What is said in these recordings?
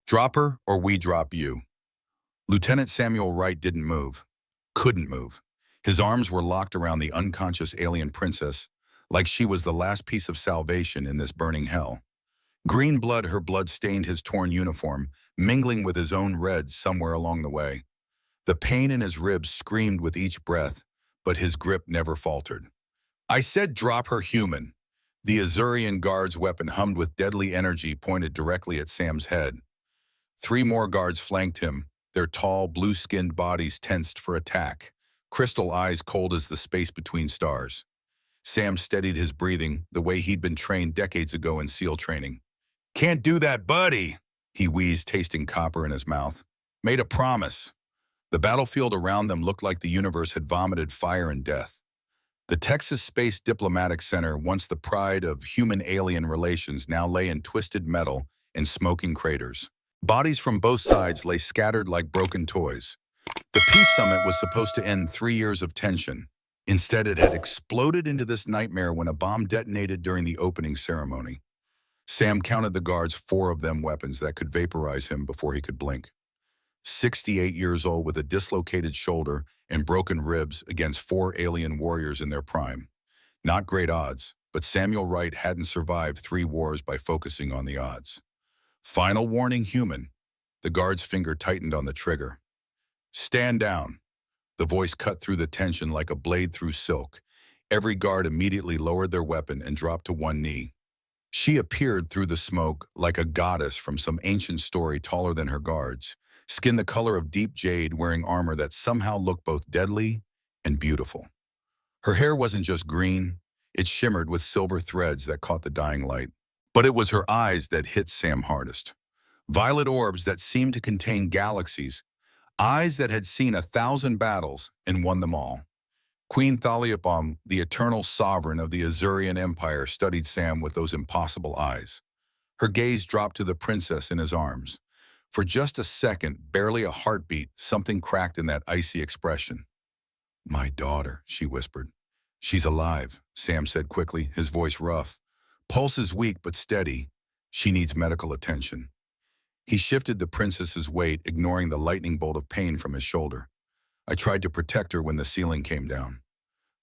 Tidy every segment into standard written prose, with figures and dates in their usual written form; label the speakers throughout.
Speaker 1: Drop her or we drop you. Lieutenant Samuel Wright didn't move. Couldn't move. His arms were locked around the unconscious alien princess, like she was the last piece of salvation in this burning hell. Green blood, her blood stained his torn uniform, mingling with his own red somewhere along the way. The pain in his ribs screamed with each breath, but his grip never faltered. I said drop her, human. The Azurian guard's weapon hummed with deadly energy pointed directly at Sam's head. 3 more guards flanked him, their tall, blue-skinned bodies tensed for attack, crystal eyes cold as the space between stars. Sam steadied his breathing the way he'd been trained decades ago in SEAL training. Can't do that, buddy, he wheezed, tasting copper in his mouth. Made a promise. The battlefield around them looked like the universe had vomited fire and death. The Texas Space Diplomatic Center, once the pride of human-alien relations, now lay in twisted metal and smoking craters. Bodies from both sides lay scattered like broken toys. The peace summit was supposed to end 3 years of tension. Instead, it had exploded into this nightmare when a bomb detonated during the opening ceremony. Sam counted the guards, 4 of them weapons that could vaporize him before he could blink. 68 years old with a dislocated shoulder and broken ribs against 4 alien warriors in their prime. Not great odds, but Samuel Wright hadn't survived 3 wars by focusing on the odds. Final warning, human. The guard's finger tightened on the trigger. Stand down. The voice cut through the tension like a blade through silk. Every guard immediately lowered their weapon and dropped to one knee. She appeared through the smoke like a goddess from some ancient story, taller than her guards, skin the color of deep jade, wearing armor that somehow looked both deadly and beautiful. Her hair wasn't just green, it shimmered with silver threads that caught the dying light. But it was her eyes that hit Sam hardest. Violet orbs that seemed to contain galaxies, eyes that had seen 1,000 battles and won them all. Queen Thalia, the eternal sovereign of the Azurian Empire, studied Sam with those impossible eyes. Her gaze dropped to the princess in his arms. For just a second, barely a heartbeat, something cracked in that icy expression. My daughter, she whispered. She's alive, Sam said quickly, his voice rough. Pulse is weak but steady. She needs medical attention. He shifted the princess's weight, ignoring the lightning bolt of pain from his shoulder. I tried to protect her when the ceiling came down.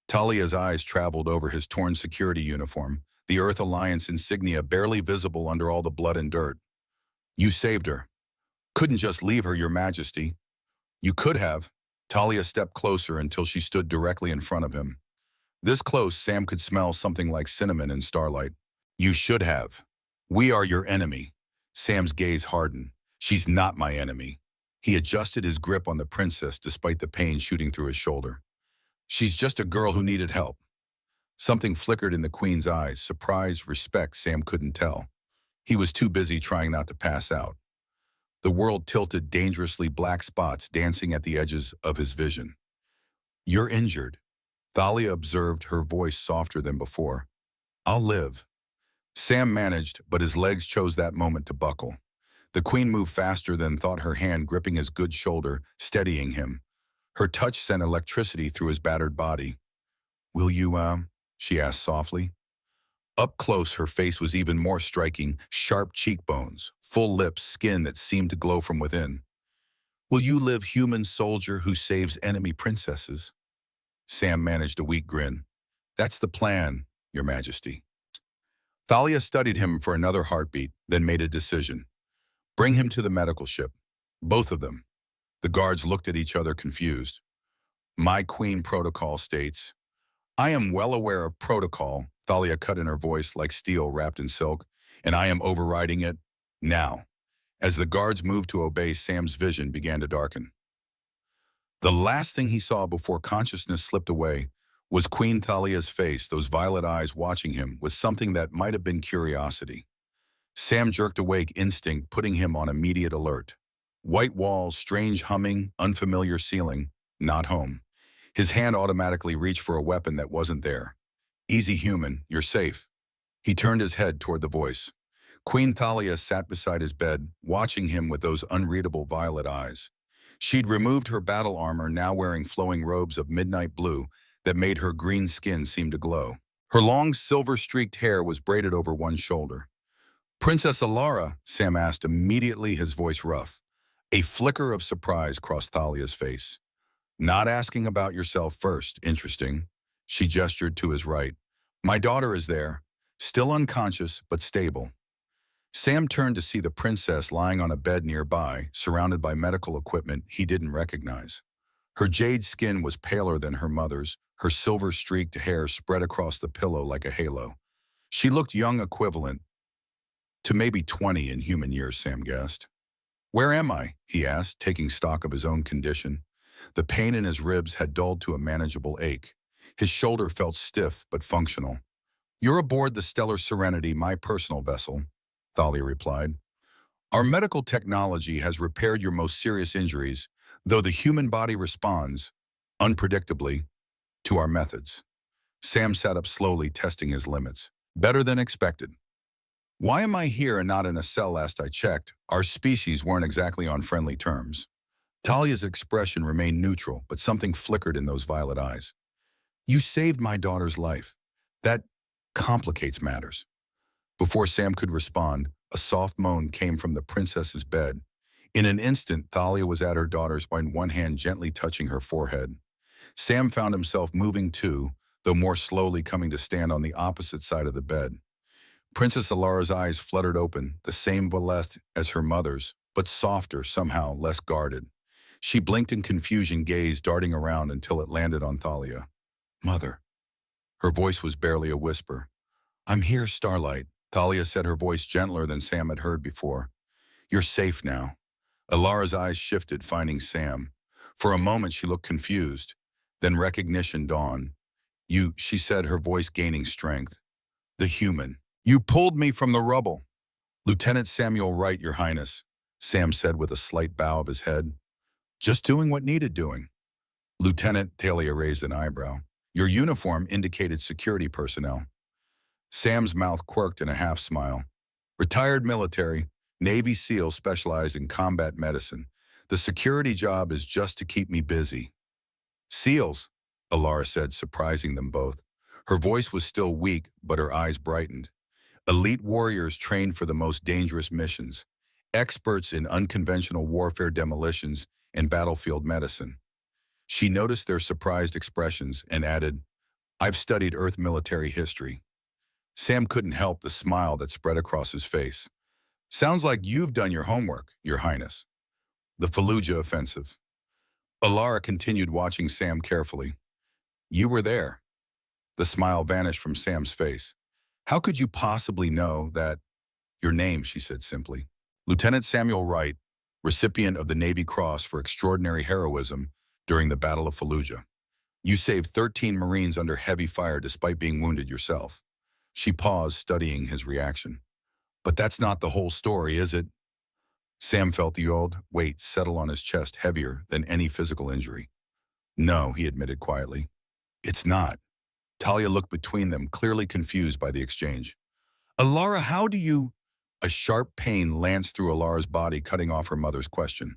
Speaker 1: Talia's eyes traveled over his torn security uniform, the Earth Alliance insignia barely visible under all the blood and dirt. You saved her. Couldn't just leave her, Your Majesty. You could have. Talia stepped closer until she stood directly in front of him. This close, Sam could smell something like cinnamon in starlight. You should have. We are your enemy. Sam's gaze hardened. She's not my enemy. He adjusted his grip on the princess despite the pain shooting through his shoulder. She's just a girl who needed help. Something flickered in the queen's eyes, surprise, respect, Sam couldn't tell. He was too busy trying not to pass out. The world tilted, dangerously black spots dancing at the edges of his vision. You're injured. Thalia observed, her voice softer than before. I'll live. Sam managed, but his legs chose that moment to buckle. The queen moved faster than thought, her hand gripping his good shoulder, steadying him. Her touch sent electricity through his battered body. Will you, she asked softly. Up close, her face was even more striking, sharp cheekbones, full lips, skin that seemed to glow from within. Will you live, human soldier who saves enemy princesses? Sam managed a weak grin. That's the plan, Your Majesty. Thalia studied him for another heartbeat, then made a decision. Bring him to the medical ship. Both of them. The guards looked at each other confused. My queen protocol states. I am well aware of protocol, Thalia cut in her voice like steel wrapped in silk, and I am overriding it now. As the guards moved to obey, Sam's vision began to darken. The last thing he saw before consciousness slipped away was Queen Thalia's face, those violet eyes watching him with something that might have been curiosity. Sam jerked awake, instinct putting him on immediate alert. White walls, strange humming, unfamiliar ceiling, not home. His hand automatically reached for a weapon that wasn't there. Easy, human, you're safe. He turned his head toward the voice. Queen Thalia sat beside his bed, watching him with those unreadable violet eyes. She'd removed her battle armor, now wearing flowing robes of midnight blue that made her green skin seem to glow. Her long silver-streaked hair was braided over one shoulder. Princess Alara, Sam asked immediately, his voice rough. A flicker of surprise crossed Thalia's face. Not asking about yourself first, interesting. She gestured to his right. My daughter is there, still unconscious but stable. Sam turned to see the princess lying on a bed nearby, surrounded by medical equipment he didn't recognize. Her jade skin was paler than her mother's, her silver-streaked hair spread across the pillow like a halo. She looked young, equivalent to maybe 20 in human years, Sam guessed. Where am I? He asked, taking stock of his own condition. The pain in his ribs had dulled to a manageable ache. His shoulder felt stiff but functional. You're aboard the Stellar Serenity, my personal vessel, Thalia replied. Our medical technology has repaired your most serious injuries, though the human body responds, unpredictably, to our methods. Sam sat up slowly, testing his limits. Better than expected. Why am I here and not in a cell? Last I checked, our species weren't exactly on friendly terms. Talia's expression remained neutral, but something flickered in those violet eyes. You saved my daughter's life. That complicates matters. Before Sam could respond, a soft moan came from the princess's bed. In an instant, Thalia was at her daughter's, one hand gently touching her forehead. Sam found himself moving too, though more slowly, coming to stand on the opposite side of the bed. Princess Alara's eyes fluttered open, the same violet as her mother's, but softer, somehow less guarded. She blinked in confusion, gaze darting around until it landed on Thalia. Mother. Her voice was barely a whisper. I'm here, Starlight, Thalia said, her voice gentler than Sam had heard before. You're safe now. Alara's eyes shifted, finding Sam. For a moment she looked confused. Then recognition dawned. You, she said, her voice gaining strength. The human. You pulled me from the rubble. Lieutenant Samuel Wright, Your Highness, Sam said with a slight bow of his head. Just doing what needed doing. Lieutenant, Thalia raised an eyebrow. Your uniform indicated security personnel. Sam's mouth quirked in a half-smile. Retired military, Navy SEAL specialized in combat medicine. The security job is just to keep me busy. SEALs, Alara said, surprising them both. Her voice was still weak, but her eyes brightened. Elite warriors trained for the most dangerous missions. Experts in unconventional warfare, demolitions, and battlefield medicine. She noticed their surprised expressions and added, I've studied Earth military history. Sam couldn't help the smile that spread across his face. Sounds like you've done your homework, Your Highness. The Fallujah offensive. Alara continued, watching Sam carefully. You were there. The smile vanished from Sam's face. How could you possibly know that? Your name, she said simply. Lieutenant Samuel Wright, recipient of the Navy Cross for extraordinary heroism during the Battle of Fallujah. You saved 13 Marines under heavy fire despite being wounded yourself. She paused, studying his reaction. But that's not the whole story, is it? Sam felt the old weight settle on his chest, heavier than any physical injury. No, he admitted quietly. It's not. Thalia looked between them, clearly confused by the exchange. Alara, how do you... A sharp pain lanced through Alara's body, cutting off her mother's question.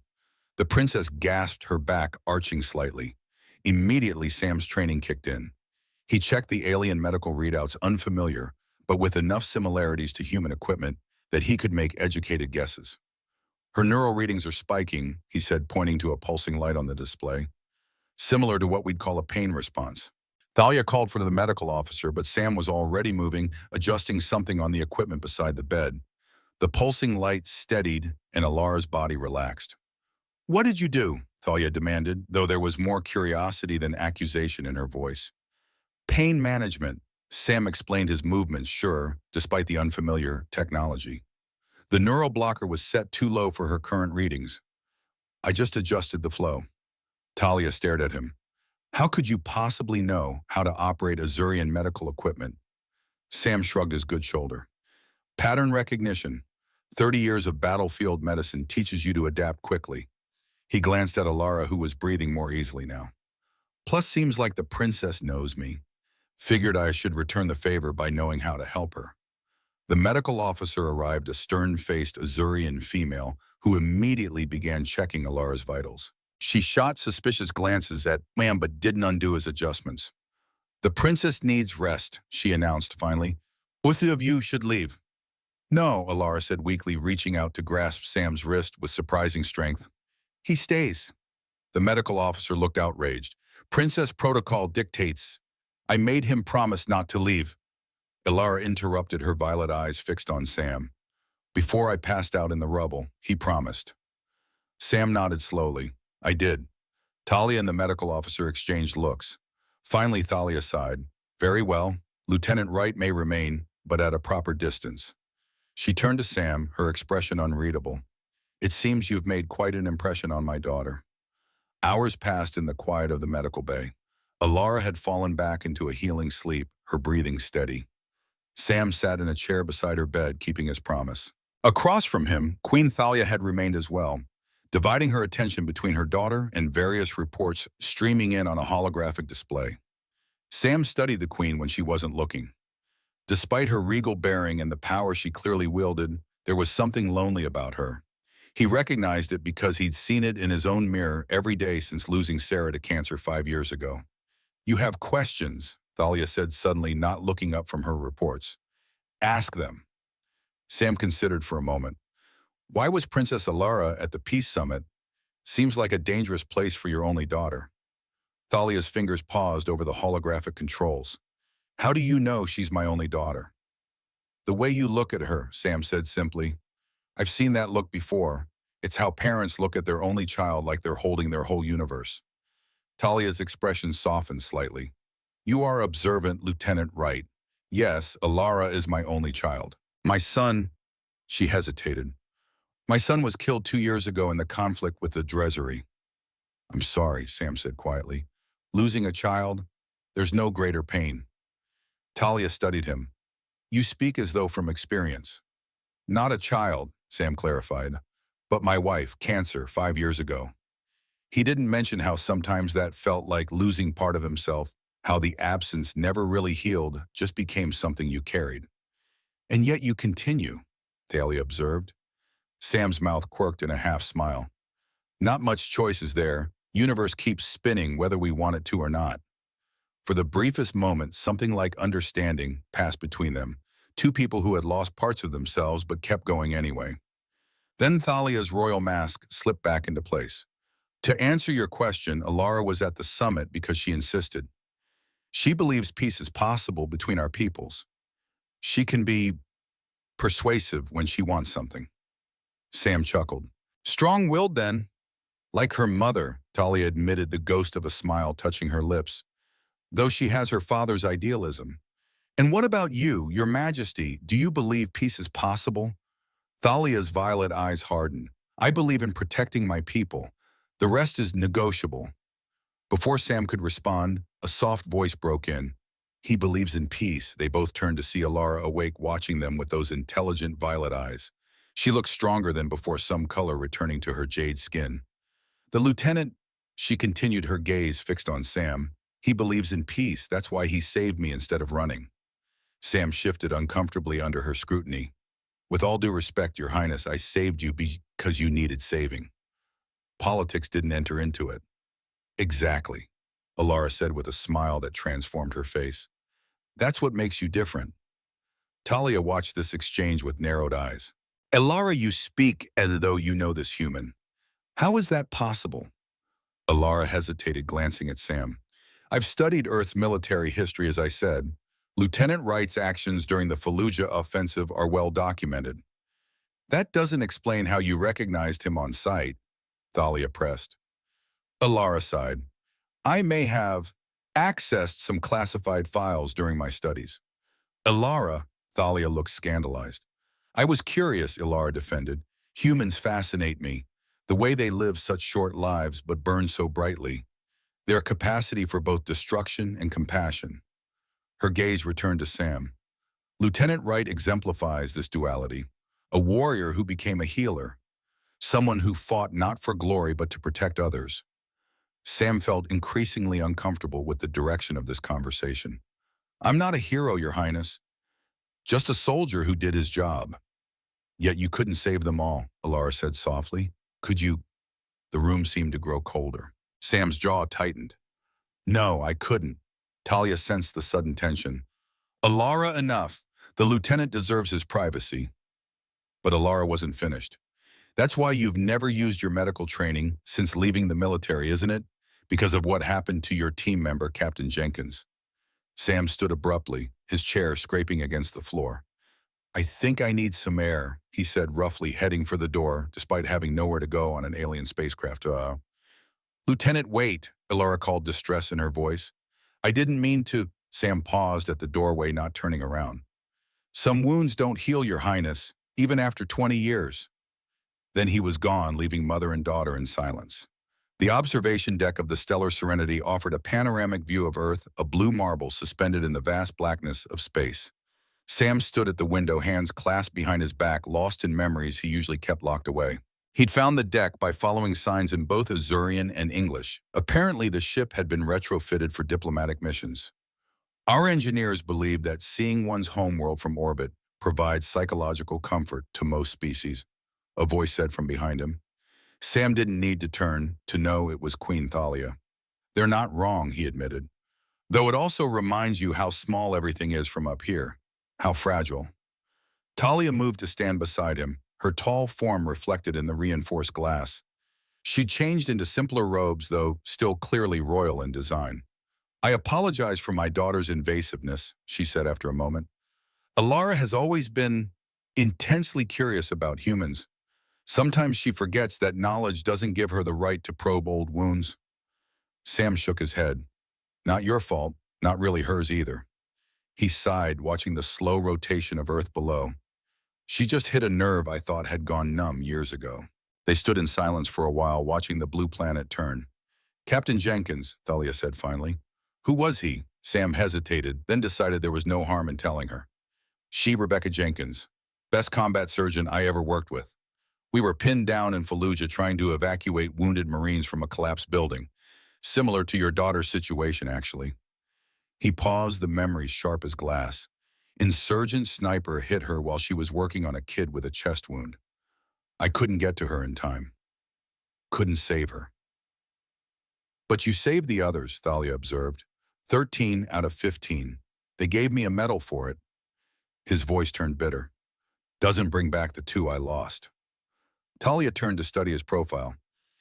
Speaker 1: The princess gasped, her back arching slightly. Immediately, Sam's training kicked in. He checked the alien medical readouts, unfamiliar, but with enough similarities to human equipment that he could make educated guesses. Her neural readings are spiking, he said, pointing to a pulsing light on the display. Similar to what we'd call a pain response. Thalia called for the medical officer, but Sam was already moving, adjusting something on the equipment beside the bed. The pulsing light steadied, and Alara's body relaxed. What did you do? Thalia demanded, though there was more curiosity than accusation in her voice. Pain management, Sam explained, his movements sure, despite the unfamiliar technology. The neural blocker was set too low for her current readings. I just adjusted the flow. Thalia stared at him. How could you possibly know how to operate Azurian medical equipment? Sam shrugged his good shoulder. Pattern recognition. 30 years of battlefield medicine teaches you to adapt quickly. He glanced at Alara, who was breathing more easily now. Plus, seems like the princess knows me. Figured I should return the favor by knowing how to help her. The medical officer arrived, a stern-faced Azurian female who immediately began checking Alara's vitals. She shot suspicious glances at Sam but didn't undo his adjustments. The princess needs rest, she announced finally. Both of you should leave. No, Alara said weakly, reaching out to grasp Sam's wrist with surprising strength. He stays. The medical officer looked outraged. Princess protocol dictates. I made him promise not to leave. Alara interrupted, her violet eyes fixed on Sam. Before I passed out in the rubble, he promised. Sam nodded slowly. I did. Talia and the medical officer exchanged looks. Finally, Thalia sighed. Very well. Lieutenant Wright may remain, but at a proper distance. She turned to Sam, her expression unreadable. It seems you've made quite an impression on my daughter. Hours passed in the quiet of the medical bay. Alara had fallen back into a healing sleep, her breathing steady. Sam sat in a chair beside her bed, keeping his promise. Across from him, Queen Thalia had remained as well, dividing her attention between her daughter and various reports streaming in on a holographic display. Sam studied the Queen when she wasn't looking. Despite her regal bearing and the power she clearly wielded, there was something lonely about her. He recognized it because he'd seen it in his own mirror every day since losing Sarah to cancer 5 years ago. You have questions, Thalia said suddenly, not looking up from her reports. Ask them. Sam considered for a moment. Why was Princess Alara at the Peace Summit? Seems like a dangerous place for your only daughter. Thalia's fingers paused over the holographic controls. How do you know she's my only daughter? The way you look at her, Sam said simply. I've seen that look before. It's how parents look at their only child, like they're holding their whole universe. Talia's expression softened slightly. You are observant, Lieutenant Wright. Yes, Alara is my only child. My son, she hesitated. My son was killed 2 years ago in the conflict with the Drezery. I'm sorry, Sam said quietly. Losing a child, there's no greater pain. Talia studied him. You speak as though from experience. Not a child, Sam clarified, but my wife, cancer, 5 years ago. He didn't mention how sometimes that felt like losing part of himself, how the absence never really healed, just became something you carried. And yet you continue, Thalia observed. Sam's mouth quirked in a half smile. Not much choice is there. Universe keeps spinning whether we want it to or not. For the briefest moment, something like understanding passed between them, two people who had lost parts of themselves but kept going anyway. Then Thalia's royal mask slipped back into place. To answer your question, Alara was at the summit because she insisted. She believes peace is possible between our peoples. She can be persuasive when she wants something. Sam chuckled. Strong-willed then. Like her mother, Talia admitted, the ghost of a smile touching her lips, though she has her father's idealism. And what about you, your majesty? Do you believe peace is possible? Thalia's violet eyes hardened. I believe in protecting my people. The rest is negotiable. Before Sam could respond, a soft voice broke in. He believes in peace. They both turned to see Alara awake, watching them with those intelligent violet eyes. She looked stronger than before, some color returning to her jade skin. The lieutenant, she continued, her gaze fixed on Sam. He believes in peace. That's why he saved me instead of running. Sam shifted uncomfortably under her scrutiny. With all due respect, Your Highness, I saved you because you needed saving. Politics didn't enter into it. Exactly, Alara said with a smile that transformed her face. That's what makes you different. Talia watched this exchange with narrowed eyes. Alara, you speak as though you know this human. How is that possible? Alara hesitated, glancing at Sam. I've studied Earth's military history, as I said. Lieutenant Wright's actions during the Fallujah offensive are well documented. That doesn't explain how you recognized him on sight, Thalia pressed. Alara sighed. I may have accessed some classified files during my studies. Alara, Thalia looked scandalized. I was curious, Alara defended. Humans fascinate me. The way they live such short lives but burn so brightly. Their capacity for both destruction and compassion. Her gaze returned to Sam. Lieutenant Wright exemplifies this duality. A warrior who became a healer. Someone who fought not for glory but to protect others. Sam felt increasingly uncomfortable with the direction of this conversation. I'm not a hero, Your Highness. Just a soldier who did his job. Yet you couldn't save them all, Alara said softly. Could you? The room seemed to grow colder. Sam's jaw tightened. No, I couldn't. Talia sensed the sudden tension. Alara, enough. The lieutenant deserves his privacy. But Alara wasn't finished. That's why you've never used your medical training since leaving the military, isn't it? Because of what happened to your team member, Captain Jenkins. Sam stood abruptly, his chair scraping against the floor. I think I need some air, he said roughly, heading for the door, despite having nowhere to go on an alien spacecraft. Lieutenant, wait, Alara called, distress in her voice. I didn't mean to. Sam paused at the doorway, not turning around. Some wounds don't heal, Your Highness, even after 20 years. Then he was gone, leaving mother and daughter in silence. The observation deck of the Stellar Serenity offered a panoramic view of Earth, a blue marble suspended in the vast blackness of space. Sam stood at the window, hands clasped behind his back, lost in memories he usually kept locked away. He'd found the deck by following signs in both Azurian and English. Apparently, the ship had been retrofitted for diplomatic missions. Our engineers believe that seeing one's homeworld from orbit provides psychological comfort to most species, a voice said from behind him. Sam didn't need to turn to know it was Queen Thalia. They're not wrong, he admitted, though it also reminds you how small everything is from up here, how fragile. Thalia moved to stand beside him, her tall form reflected in the reinforced glass. She'd changed into simpler robes, though still clearly royal in design. I apologize for my daughter's invasiveness, she said after a moment. Alara has always been intensely curious about humans. Sometimes she forgets that knowledge doesn't give her the right to probe old wounds. Sam shook his head. Not your fault, not really hers either. He sighed, watching the slow rotation of Earth below. She just hit a nerve I thought had gone numb years ago. They stood in silence for a while, watching the blue planet turn. Captain Jenkins, Thalia said finally. Who was he? Sam hesitated, then decided there was no harm in telling her. She, Rebecca Jenkins, best combat surgeon I ever worked with. We were pinned down in Fallujah trying to evacuate wounded Marines from a collapsed building. Similar to your daughter's situation, actually. He paused, the memories sharp as glass. Insurgent sniper hit her while she was working on a kid with a chest wound. I couldn't get to her in time. Couldn't save her. But you saved the others, Thalia observed. 13 out of 15. They gave me a medal for it. His voice turned bitter. Doesn't bring back the 2 I lost. Thalia turned to study his profile.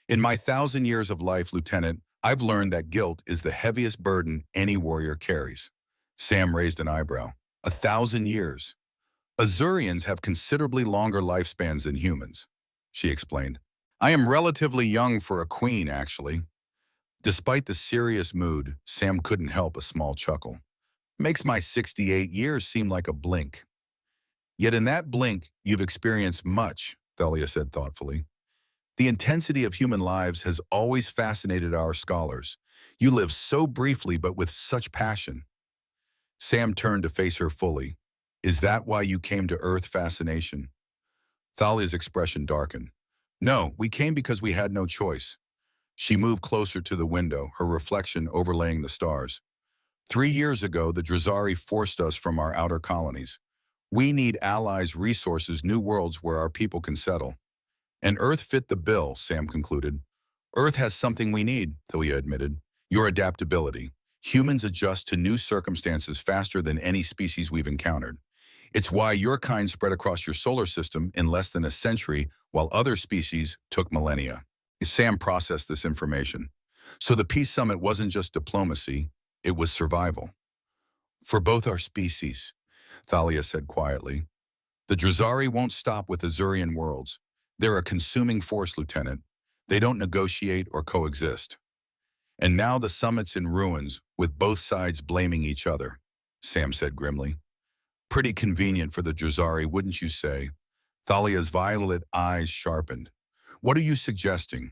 Speaker 1: In my 1,000 years of life, Lieutenant, I've learned that guilt is the heaviest burden any warrior carries. Sam raised an eyebrow. 1,000 years. Azurians have considerably longer lifespans than humans, she explained. I am relatively young for a queen, actually. Despite the serious mood, Sam couldn't help a small chuckle. Makes my 68 years seem like a blink. Yet in that blink, you've experienced much, Thalia said thoughtfully. The intensity of human lives has always fascinated our scholars. You live so briefly, but with such passion. Sam turned to face her fully. Is that why you came to Earth, fascination? Thalia's expression darkened. No, we came because we had no choice. She moved closer to the window, her reflection overlaying the stars. 3 years ago, the Drazari forced us from our outer colonies. We need allies, resources, new worlds where our people can settle. And Earth fit the bill, Sam concluded. Earth has something we need, Thalia admitted. Your adaptability. Humans adjust to new circumstances faster than any species we've encountered. It's why your kind spread across your solar system in less than a century, while other species took millennia. Sam processed this information. So the Peace Summit wasn't just diplomacy, it was survival. For both our species, Thalia said quietly. The Drazari won't stop with Azurian worlds. They're a consuming force, Lieutenant. They don't negotiate or coexist. And now the summit's in ruins, with both sides blaming each other, Sam said grimly. Pretty convenient for the Drazari, wouldn't you say? Thalia's violet eyes sharpened. What are you suggesting?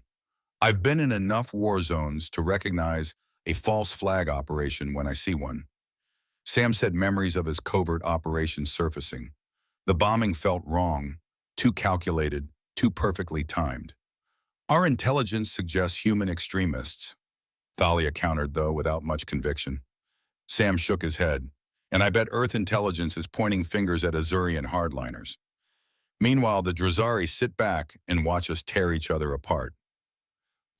Speaker 1: I've been in enough war zones to recognize a false flag operation when I see one. Sam said, memories of his covert operations surfacing. The bombing felt wrong, too calculated, too perfectly timed. Our intelligence suggests human extremists. Thalia countered, though, without much conviction. Sam shook his head. And I bet Earth intelligence is pointing fingers at Azurian hardliners. Meanwhile, the Drazari sit back and watch us tear each other apart.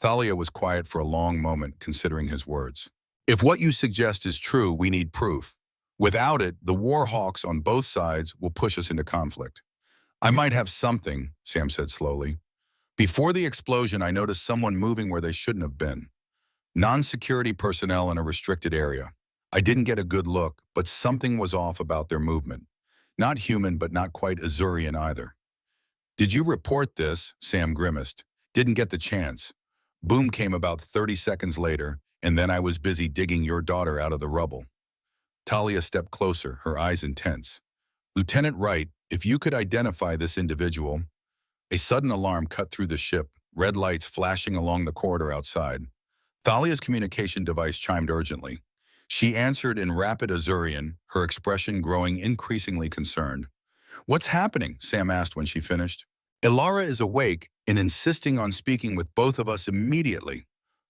Speaker 1: Thalia was quiet for a long moment, considering his words. If what you suggest is true, we need proof. Without it, the war hawks on both sides will push us into conflict. I might have something, Sam said slowly. Before the explosion, I noticed someone moving where they shouldn't have been. Non-security personnel in a restricted area. I didn't get a good look, but something was off about their movement. Not human, but not quite Azurian either. Did you report this? Sam grimaced. Didn't get the chance. Boom came about 30 seconds later, and then I was busy digging your daughter out of the rubble. Talia stepped closer, her eyes intense. Lieutenant Wright, if you could identify this individual. A sudden alarm cut through the ship, red lights flashing along the corridor outside. Thalia's communication device chimed urgently. She answered in rapid Azurian, her expression growing increasingly concerned. What's happening? Sam asked when she finished. Ilara is awake and insisting on speaking with both of us immediately,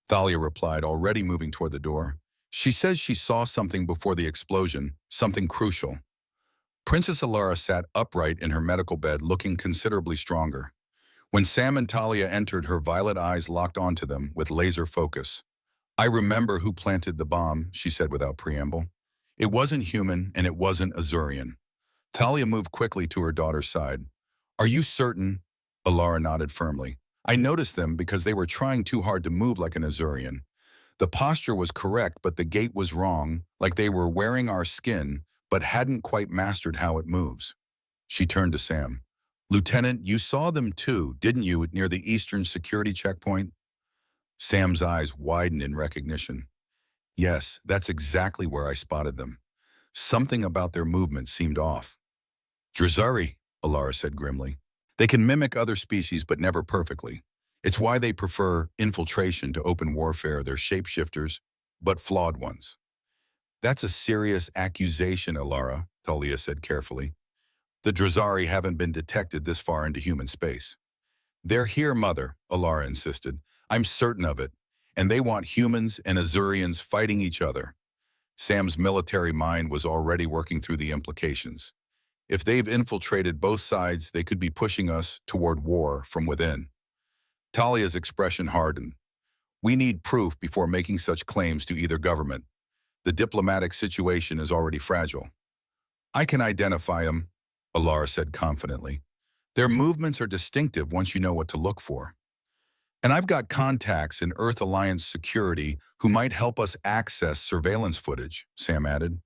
Speaker 1: Thalia replied, already moving toward the door. She says she saw something before the explosion, something crucial. Princess Ilara sat upright in her medical bed, looking considerably stronger. When Sam and Talia entered, her violet eyes locked onto them with laser focus. I remember who planted the bomb, she said without preamble. It wasn't human and it wasn't Azurian. Talia moved quickly to her daughter's side. Are you certain? Ilara nodded firmly. I noticed them because they were trying too hard to move like an Azurian. The posture was correct, but the gait was wrong, like they were wearing our skin, but hadn't quite mastered how it moves. She turned to Sam. Lieutenant, you saw them too, didn't you, near the Eastern Security checkpoint? Sam's eyes widened in recognition. Yes, that's exactly where I spotted them. Something about their movement seemed off. Drazari, Ilara said grimly. They can mimic other species, but never perfectly. It's why they prefer infiltration to open warfare. They're shapeshifters, but flawed ones. That's a serious accusation, Ilara, Talia said carefully. The Drazari haven't been detected this far into human space. They're here, Mother, Ilara insisted. I'm certain of it, and they want humans and Azurians fighting each other. Sam's military mind was already working through the implications. If they've infiltrated both sides, they could be pushing us toward war from within. Talia's expression hardened. We need proof before making such claims to either government. The diplomatic situation is already fragile. I can identify them, Ilara said confidently. Their movements are distinctive once you know what to look for. And I've got contacts in Earth Alliance security who might help us access surveillance footage, Sam added.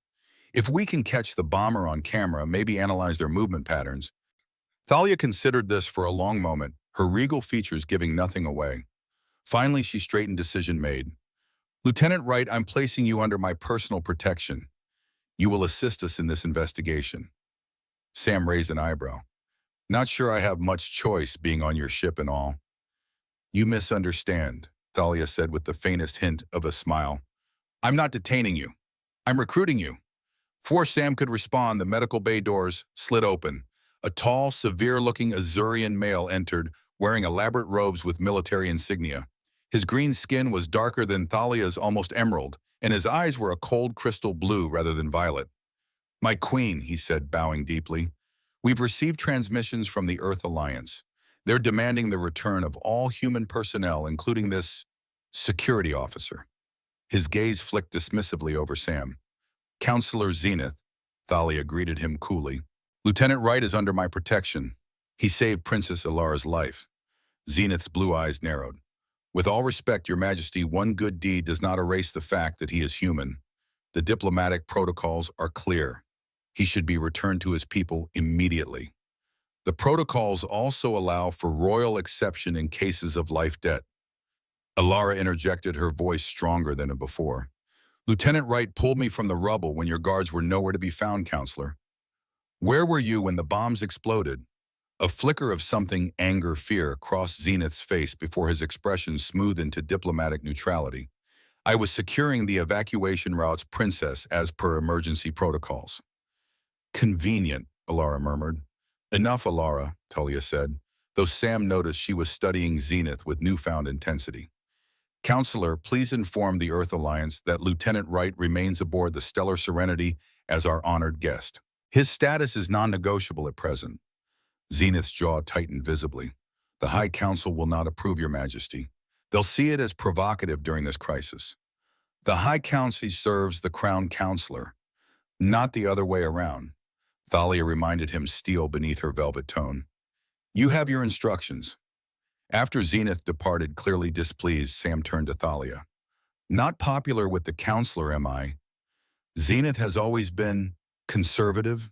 Speaker 1: If we can catch the bomber on camera, maybe analyze their movement patterns. Thalia considered this for a long moment, her regal features giving nothing away. Finally, she straightened, decision made. Lieutenant Wright, I'm placing you under my personal protection. You will assist us in this investigation. Sam raised an eyebrow. Not sure I have much choice being on your ship and all. You misunderstand, Thalia said with the faintest hint of a smile. I'm not detaining you. I'm recruiting you. Before Sam could respond, the medical bay doors slid open. A tall, severe-looking Azurian male entered, wearing elaborate robes with military insignia. His green skin was darker than Thalia's almost emerald, and his eyes were a cold crystal blue rather than violet. My queen, he said, bowing deeply. We've received transmissions from the Earth Alliance. They're demanding the return of all human personnel, including this security officer. His gaze flicked dismissively over Sam. Counselor Zenith, Thalia greeted him coolly. Lieutenant Wright is under my protection. He saved Princess Ilara's life. Zenith's blue eyes narrowed. With all respect, Your Majesty, one good deed does not erase the fact that he is human. The diplomatic protocols are clear. He should be returned to his people immediately. The protocols also allow for royal exception in cases of life debt. Ilara interjected, her voice stronger than before. Lieutenant Wright pulled me from the rubble when your guards were nowhere to be found, Counselor. Where were you when the bombs exploded? A flicker of something, anger, fear, crossed Zenith's face before his expression smoothed into diplomatic neutrality. I was securing the evacuation routes, Princess, as per emergency protocols. Convenient, Ilara murmured. Enough, Ilara, Talia said, though Sam noticed she was studying Zenith with newfound intensity. Counselor, please inform the Earth Alliance that Lieutenant Wright remains aboard the Stellar Serenity as our honored guest. His status is non-negotiable at present. Zenith's jaw tightened visibly. The High Council will not approve, Your Majesty. They'll see it as provocative during this crisis. The High Council serves the Crown Counselor, not the other way around. Thalia reminded him, steel beneath her velvet tone. You have your instructions. After Zenith departed, clearly displeased, Sam turned to Thalia. Not popular with the counselor, am I? Zenith has always been conservative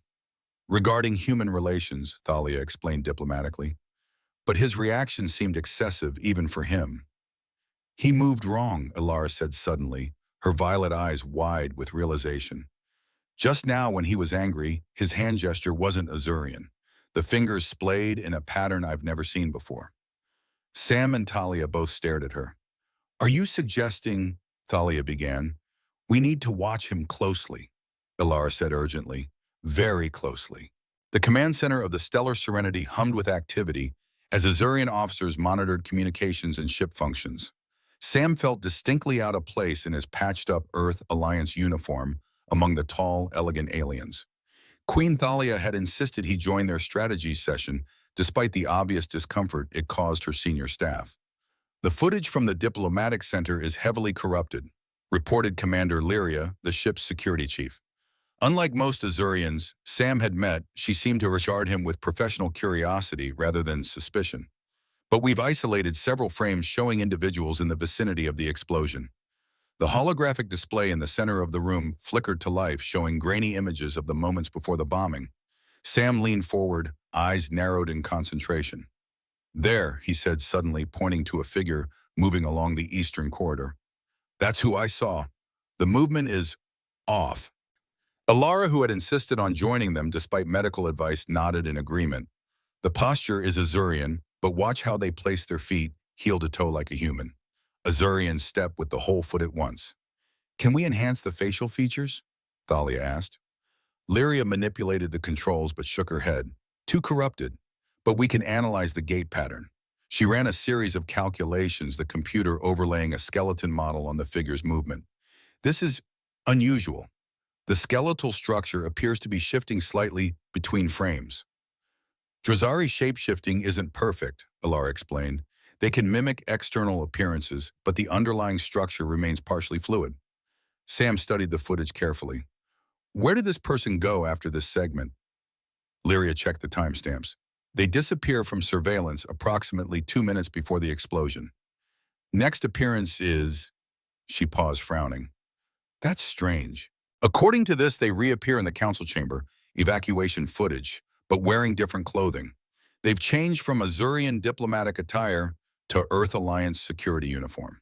Speaker 1: regarding human relations, Thalia explained diplomatically. But his reaction seemed excessive even for him. He moved wrong, Ilara said suddenly, her violet eyes wide with realization. Just now, when he was angry, his hand gesture wasn't Azurian. The fingers splayed in a pattern I've never seen before. Sam and Talia both stared at her. Are you suggesting, Thalia began, we need to watch him closely, Ilara said urgently, very closely. The command center of the Stellar Serenity hummed with activity as Azurian officers monitored communications and ship functions. Sam felt distinctly out of place in his patched-up Earth Alliance uniform among the tall, elegant aliens. Queen Thalia had insisted he join their strategy session despite the obvious discomfort it caused her senior staff. The footage from the diplomatic center is heavily corrupted, reported Commander Lyria, the ship's security chief. Unlike most Azurians Sam had met, she seemed to regard him with professional curiosity rather than suspicion. But we've isolated several frames showing individuals in the vicinity of the explosion. The holographic display in the center of the room flickered to life, showing grainy images of the moments before the bombing. Sam leaned forward, eyes narrowed in concentration. There, he said suddenly, pointing to a figure moving along the eastern corridor. That's who I saw. The movement is off. Ilara, who had insisted on joining them despite medical advice, nodded in agreement. The posture is Azurian, but watch how they place their feet, heel to toe like a human. Azurian step with the whole foot at once. Can we enhance the facial features? Thalia asked. Lyria manipulated the controls but shook her head. Too corrupted. But we can analyze the gait pattern. She ran a series of calculations, the computer overlaying a skeleton model on the figure's movement. This is unusual. The skeletal structure appears to be shifting slightly between frames. Drazari shapeshifting isn't perfect, Ilara explained. They can mimic external appearances, but the underlying structure remains partially fluid. Sam studied the footage carefully. Where did this person go after this segment? Lyria checked the timestamps. They disappear from surveillance approximately 2 minutes before the explosion. Next appearance is... She paused, frowning. That's strange. According to this, they reappear in the council chamber, evacuation footage, but wearing different clothing. They've changed from Azurian diplomatic attire to Earth Alliance security uniform.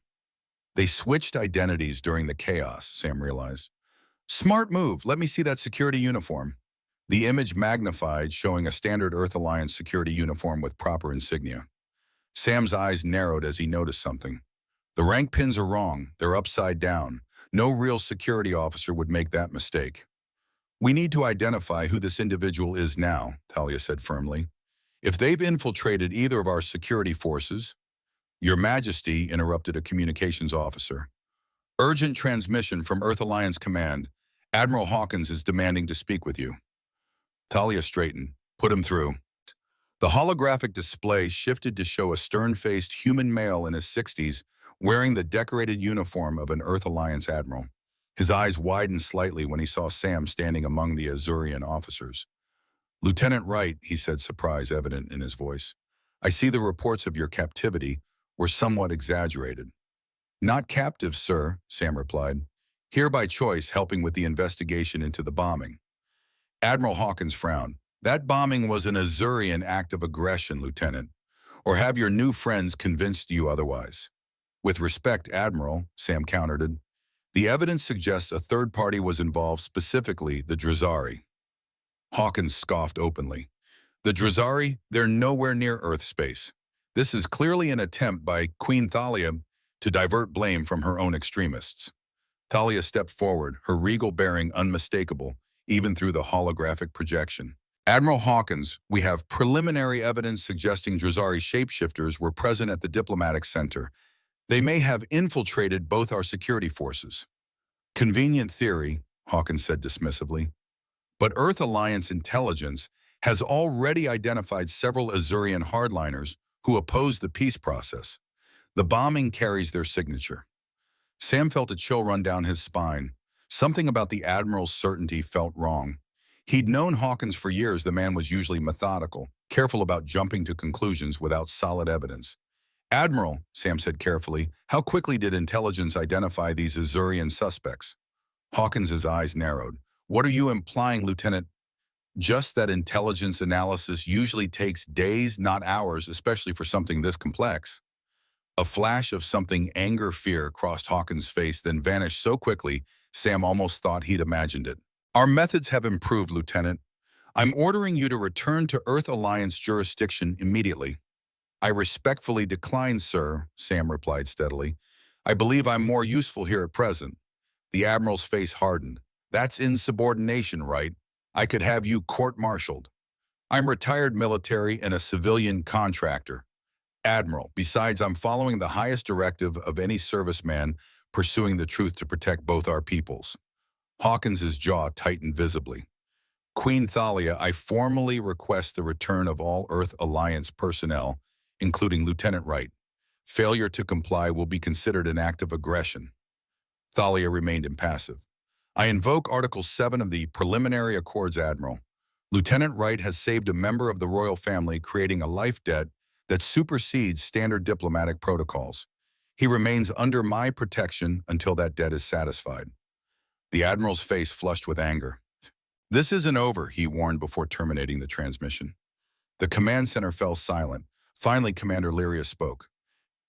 Speaker 1: They switched identities during the chaos, Sam realized. Smart move. Let me see that security uniform. The image magnified, showing a standard Earth Alliance security uniform with proper insignia. Sam's eyes narrowed as he noticed something. The rank pins are wrong. They're upside down. No real security officer would make that mistake. We need to identify who this individual is now, Thalia said firmly. If they've infiltrated either of our security forces... Your Majesty, interrupted a communications officer. Urgent transmission from Earth Alliance Command. Admiral Hawkins is demanding to speak with you. Thalia straightened. Put him through. The holographic display shifted to show a stern-faced human male in his 60s wearing the decorated uniform of an Earth Alliance admiral. His eyes widened slightly when he saw Sam standing among the Azurian officers. Lieutenant Wright, he said, surprise evident in his voice. I see the reports of your captivity were somewhat exaggerated. Not captive, sir, Sam replied. Here by choice, helping with the investigation into the bombing. Admiral Hawkins frowned. That bombing was an Azurian act of aggression, Lieutenant. Or have your new friends convinced you otherwise? With respect, Admiral, Sam countered. The evidence suggests a third party was involved, specifically the Drazari. Hawkins scoffed openly. The Drazari, they're nowhere near Earth space. This is clearly an attempt by Queen Thalia to divert blame from her own extremists. Thalia stepped forward, her regal bearing unmistakable, even through the holographic projection. Admiral Hawkins, we have preliminary evidence suggesting Drazari shapeshifters were present at the diplomatic center. They may have infiltrated both our security forces. Convenient theory, Hawkins said dismissively. But Earth Alliance intelligence has already identified several Azurian hardliners who oppose the peace process. The bombing carries their signature. Sam felt a chill run down his spine. Something about the Admiral's certainty felt wrong. He'd known Hawkins for years. The man was usually methodical, careful about jumping to conclusions without solid evidence. "Admiral," Sam said carefully, "how quickly did intelligence identify these Azurian suspects?" Hawkins's eyes narrowed. "What are you implying, Lieutenant?" "Just that intelligence analysis usually takes days, not hours, especially for something this complex." A flash of something anger-fear crossed Hawkins' face, then vanished so quickly Sam almost thought he'd imagined it. "Our methods have improved, Lieutenant. I'm ordering you to return to Earth Alliance jurisdiction immediately." "I respectfully decline, sir," Sam replied steadily. "I believe I'm more useful here at present." The Admiral's face hardened. "That's insubordination, right? I could have you court-martialed." "I'm retired military and a civilian contractor, Admiral. Besides, I'm following the highest directive of any serviceman pursuing the truth to protect both our peoples." Hawkins's jaw tightened visibly. "Queen Thalia, I formally request the return of all Earth Alliance personnel, including Lieutenant Wright. Failure to comply will be considered an act of aggression." Thalia remained impassive. "I invoke Article 7 of the Preliminary Accords, Admiral. Lieutenant Wright has saved a member of the royal family, creating a life debt that supersedes standard diplomatic protocols. He remains under my protection until that debt is satisfied." The Admiral's face flushed with anger. "This isn't over," he warned before terminating the transmission. The command center fell silent. Finally, Commander Lyria spoke.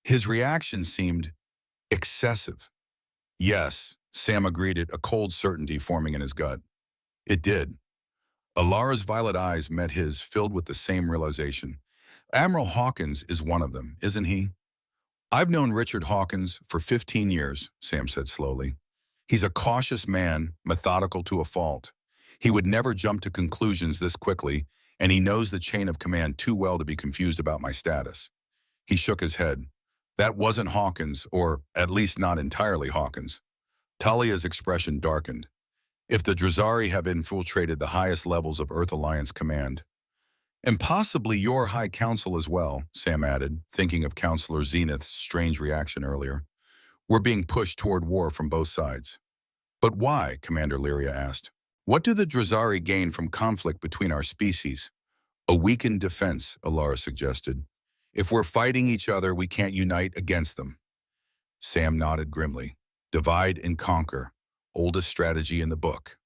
Speaker 1: His reaction seemed excessive. "Yes," Sam agreed it, a cold certainty forming in his gut. "It did." Alara's violet eyes met his, filled with the same realization. "Admiral Hawkins is one of them, isn't he?" "I've known Richard Hawkins for 15 years, Sam said slowly. "He's a cautious man, methodical to a fault. He would never jump to conclusions this quickly, and he knows the chain of command too well to be confused about my status." He shook his head. "That wasn't Hawkins, or at least not entirely Hawkins." Talia's expression darkened. "If the Drazari have infiltrated the highest levels of Earth Alliance command." "And possibly your High Council as well," Sam added, thinking of Counselor Zenith's strange reaction earlier. "We're being pushed toward war from both sides." "But why?" Commander Lyria asked. "What do the Drazari gain from conflict between our species?" "A weakened defense," Alara suggested. "If we're fighting each other, we can't unite against them." Sam nodded grimly. "Divide and conquer. Oldest strategy in the book."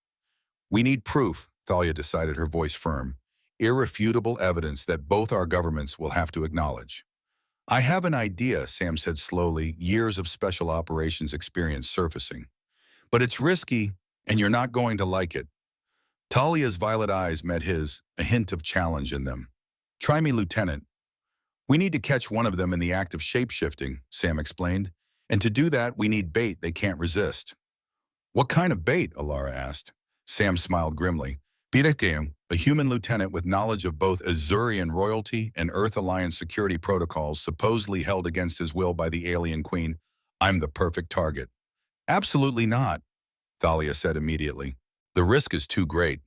Speaker 1: "We need proof," Thalia decided, her voice firm. "Irrefutable evidence that both our governments will have to acknowledge." "I have an idea," Sam said slowly, years of special operations experience surfacing. "But it's risky, and you're not going to like it." Talia's violet eyes met his, a hint of challenge in them. "Try me, Lieutenant." "We need to catch one of them in the act of shape-shifting," Sam explained. "And to do that, we need bait they can't resist." "What kind of bait?" Alara asked. Sam smiled grimly. "Pirakeum, a human lieutenant with knowledge of both Azurian royalty and Earth Alliance security protocols supposedly held against his will by the alien queen. I'm the perfect target." "Absolutely not," Thalia said immediately. "The risk is too great."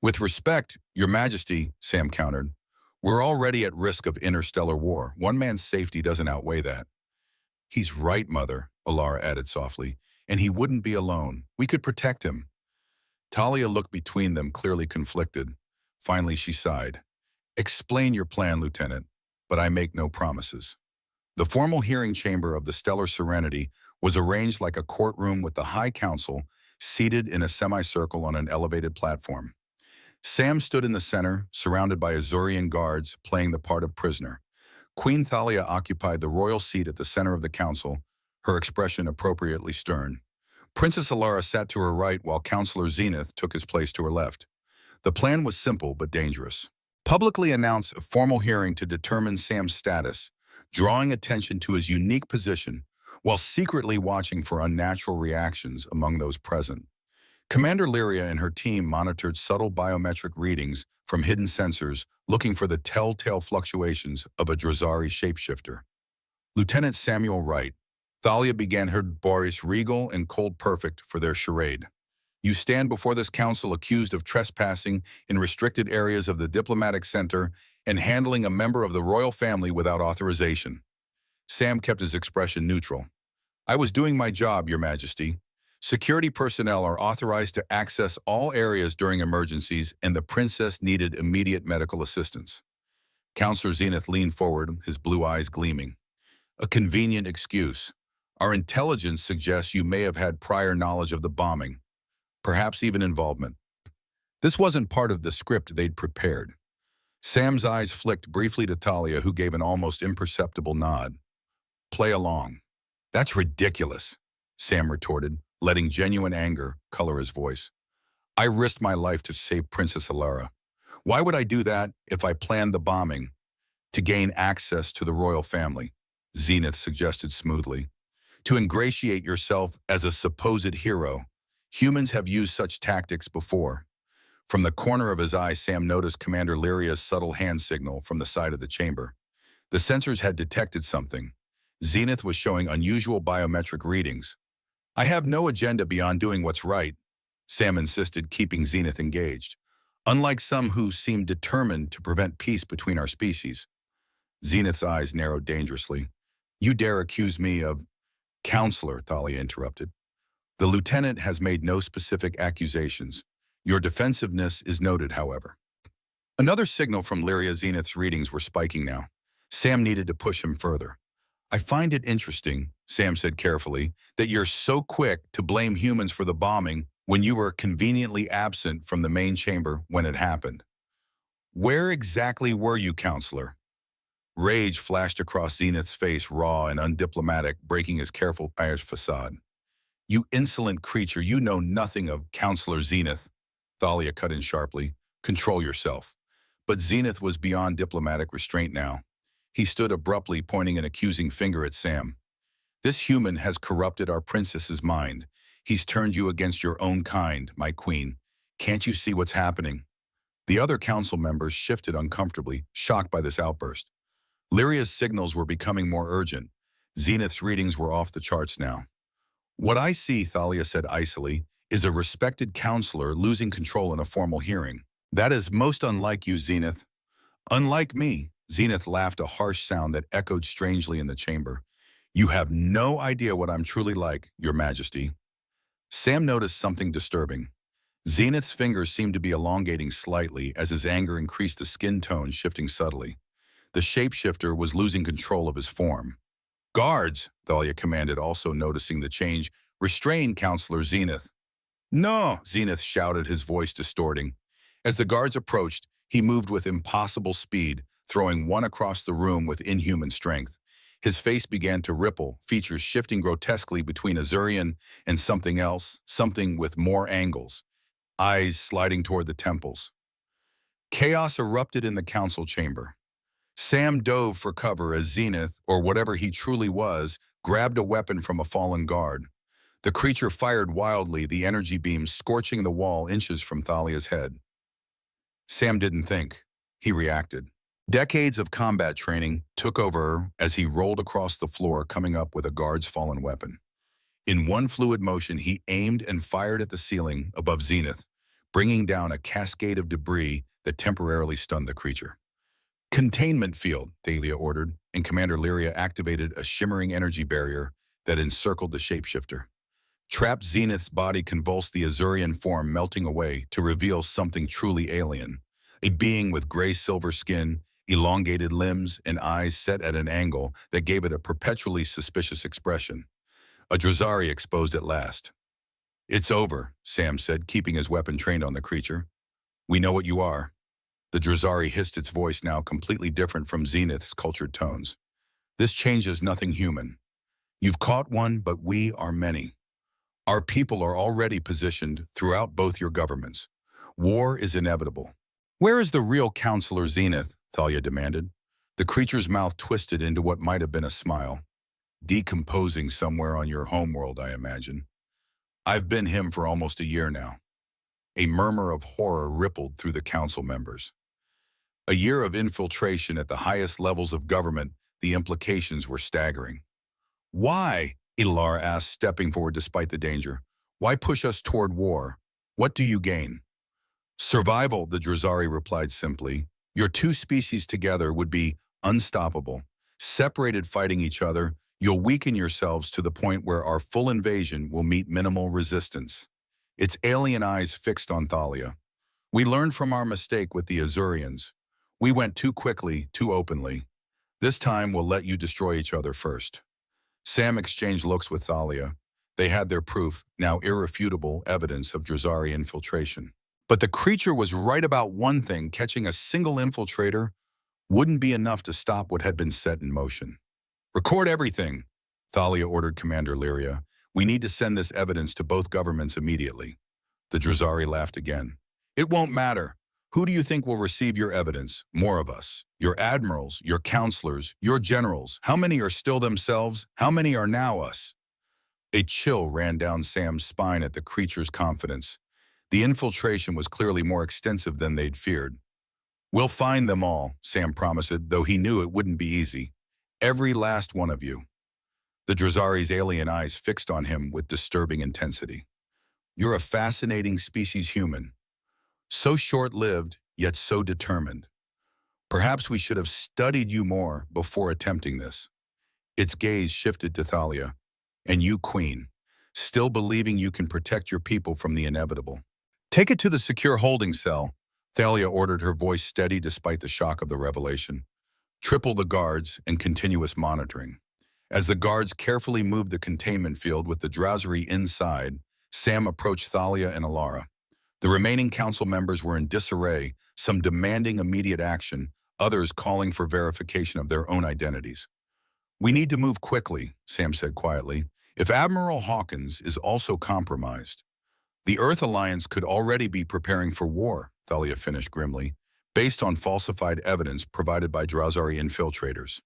Speaker 1: "With respect, Your Majesty," Sam countered, "we're already at risk of interstellar war. One man's safety doesn't outweigh that." "He's right, Mother," Alara added softly, "and he wouldn't be alone. We could protect him." Talia looked between them, clearly conflicted. Finally, she sighed. "Explain your plan, Lieutenant, but I make no promises." The formal hearing chamber of the Stellar Serenity was arranged like a courtroom, with the High Council seated in a semicircle on an elevated platform. Sam stood in the center, surrounded by Azurian guards, playing the part of prisoner. Queen Thalia occupied the royal seat at the center of the council, her expression appropriately stern. Princess Alara sat to her right, while Counselor Zenith took his place to her left. The plan was simple but dangerous. Publicly announce a formal hearing to determine Sam's status, drawing attention to his unique position, while secretly watching for unnatural reactions among those present. Commander Lyria and her team monitored subtle biometric readings from hidden sensors, looking for the telltale fluctuations of a Drazari shapeshifter. Lieutenant Samuel Wright. Thalia began her Boris regal and cold perfect for their charade. "You stand before this council accused of trespassing in restricted areas of the diplomatic center and handling a member of the royal family without authorization." Sam kept his expression neutral. "I was doing my job, Your Majesty. Security personnel are authorized to access all areas during emergencies, and the princess needed immediate medical assistance." Counselor Zenith leaned forward, his blue eyes gleaming. A convenient excuse. Our intelligence suggests you may have had prior knowledge of the bombing, perhaps even involvement. This wasn't part of the script they'd prepared. Sam's eyes flicked briefly to Talia, who gave an almost imperceptible nod. Play along. That's ridiculous, Sam retorted, letting genuine anger color his voice. I risked my life to save Princess Alara. Why would I do that if I planned the bombing? To gain access to the royal family, Zenith suggested smoothly. To ingratiate yourself as a supposed hero. Humans have used such tactics before. From the corner of his eye, Sam noticed Commander Lyria's subtle hand signal from the side of the chamber. The sensors had detected something. Zenith was showing unusual biometric readings. I have no agenda beyond doing what's right, Sam insisted, keeping Zenith engaged. Unlike some who seem determined to prevent peace between our species. Zenith's eyes narrowed dangerously. You dare accuse me of... Counselor, Thalia interrupted. The lieutenant has made no specific accusations. Your defensiveness is noted, however. Another signal from Lyria. Zenith's readings were spiking now. Sam needed to push him further. I find it interesting, Sam said carefully, that you're so quick to blame humans for the bombing when you were conveniently absent from the main chamber when it happened. Where exactly were you, Counselor? Rage flashed across Zenith's face, raw and undiplomatic, breaking his careful facade. You insolent creature, you know nothing of Counselor Zenith, Thalia cut in sharply. Control yourself. But Zenith was beyond diplomatic restraint now. He stood abruptly, pointing an accusing finger at Sam. This human has corrupted our princess's mind. He's turned you against your own kind, my queen. Can't you see what's happening? The other council members shifted uncomfortably, shocked by this outburst. Lyria's signals were becoming more urgent. Zenith's readings were off the charts now. What I see, Thalia said icily, is a respected counselor losing control in a formal hearing. That is most unlike you, Zenith. Unlike me, Zenith laughed, a harsh sound that echoed strangely in the chamber. You have no idea what I'm truly like, Your Majesty. Sam noticed something disturbing. Zenith's fingers seemed to be elongating slightly as his anger increased, the skin tone shifting subtly. The shapeshifter was losing control of his form. Guards, Thalia commanded, also noticing the change. Restrain Counselor Zenith. No, Zenith shouted, his voice distorting. As the guards approached, he moved with impossible speed, throwing one across the room with inhuman strength. His face began to ripple, features shifting grotesquely between Azurian and something else, something with more angles, eyes sliding toward the temples. Chaos erupted in the council chamber. Sam dove for cover as Zenith, or whatever he truly was, grabbed a weapon from a fallen guard. The creature fired wildly, the energy beam scorching the wall inches from Thalia's head. Sam didn't think. He reacted. Decades of combat training took over as he rolled across the floor, coming up with a guard's fallen weapon. In one fluid motion, he aimed and fired at the ceiling above Zenith, bringing down a cascade of debris that temporarily stunned the creature. Containment field, Thalia ordered, and Commander Lyria activated a shimmering energy barrier that encircled the shapeshifter. Trapped Zenith's body convulsed, the Azurian form melting away to reveal something truly alien. A being with gray-silver skin, elongated limbs, and eyes set at an angle that gave it a perpetually suspicious expression. A Drazari exposed at last. It's over, Sam said, keeping his weapon trained on the creature. We know what you are. The Drazari hissed, its voice now completely different from Zenith's cultured tones. This changes nothing human. You've caught one, but we are many. Our people are already positioned throughout both your governments. War is inevitable. Where is the real Counselor Zenith? Thalia demanded. The creature's mouth twisted into what might have been a smile. Decomposing somewhere on your homeworld, I imagine. I've been him for almost a year now. A murmur of horror rippled through the council members. A year of infiltration at the highest levels of government, the implications were staggering. Why? Ilar asked, stepping forward despite the danger. Why push us toward war? What do you gain? Survival, the Drazari replied simply. Your two species together would be unstoppable. Separated fighting each other, you'll weaken yourselves to the point where our full invasion will meet minimal resistance. Its alien eyes fixed on Thalia. We learned from our mistake with the Azurians. We went too quickly, too openly. This time we'll let you destroy each other first. Sam exchanged looks with Thalia. They had their proof, now irrefutable evidence of Drazari infiltration. But the creature was right about one thing: catching a single infiltrator wouldn't be enough to stop what had been set in motion. Record everything, Thalia ordered Commander Lyria. We need to send this evidence to both governments immediately. The Drazari laughed again. It won't matter. Who do you think will receive your evidence? More of us. Your admirals, your counselors, your generals. How many are still themselves? How many are now us? A chill ran down Sam's spine at the creature's confidence. The infiltration was clearly more extensive than they'd feared. We'll find them all, Sam promised, though he knew it wouldn't be easy. Every last one of you. The Drazari's alien eyes fixed on him with disturbing intensity. You're a fascinating species, human. So short-lived, yet so determined. Perhaps we should have studied you more before attempting this. Its gaze shifted to Thalia. And you, Queen, still believing you can protect your people from the inevitable. Take it to the secure holding cell, Thalia ordered, her voice steady despite the shock of the revelation. Triple the guards and continuous monitoring. As the guards carefully moved the containment field with the Drazari inside, Sam approached Thalia and Alara. The remaining council members were in disarray, some demanding immediate action, others calling for verification of their own identities. We need to move quickly, Sam said quietly. If Admiral Hawkins is also compromised, the Earth Alliance could already be preparing for war, Thalia finished grimly, based on falsified evidence provided by Drazari infiltrators.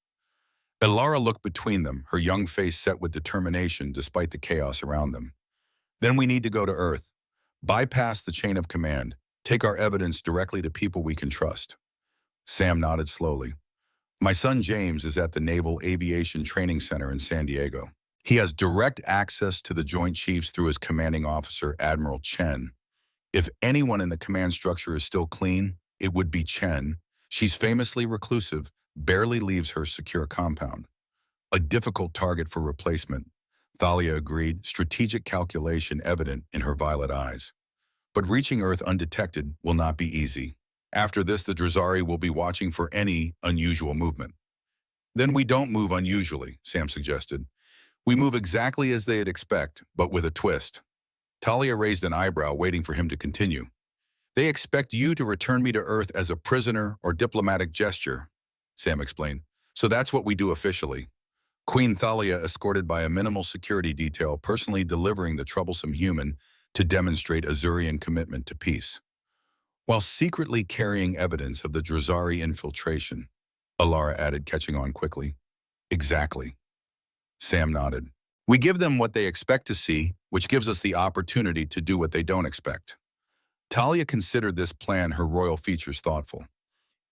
Speaker 1: Alara looked between them, her young face set with determination despite the chaos around them. Then we need to go to Earth. Bypass the chain of command. Take our evidence directly to people we can trust. Sam nodded slowly. My son James is at the Naval Aviation Training Center in San Diego. He has direct access to the Joint Chiefs through his commanding officer, Admiral Chen. If anyone in the command structure is still clean, it would be Chen. She's famously reclusive, barely leaves her secure compound. A difficult target for replacement, Thalia agreed, strategic calculation evident in her violet eyes. But reaching Earth undetected will not be easy. After this, the Drazari will be watching for any unusual movement. Then we don't move unusually, Sam suggested. We move exactly as they'd expect, but with a twist. Thalia raised an eyebrow, waiting for him to continue. They expect you to return me to Earth as a prisoner or diplomatic gesture, Sam explained. So that's what we do officially. Queen Thalia, escorted by a minimal security detail, personally delivering the troublesome human to demonstrate Azurian commitment to peace. While secretly carrying evidence of the Drazari infiltration, Alara added, catching on quickly. Exactly. Sam nodded. We give them what they expect to see, which gives us the opportunity to do what they don't expect. Thalia considered this plan, her royal features thoughtful.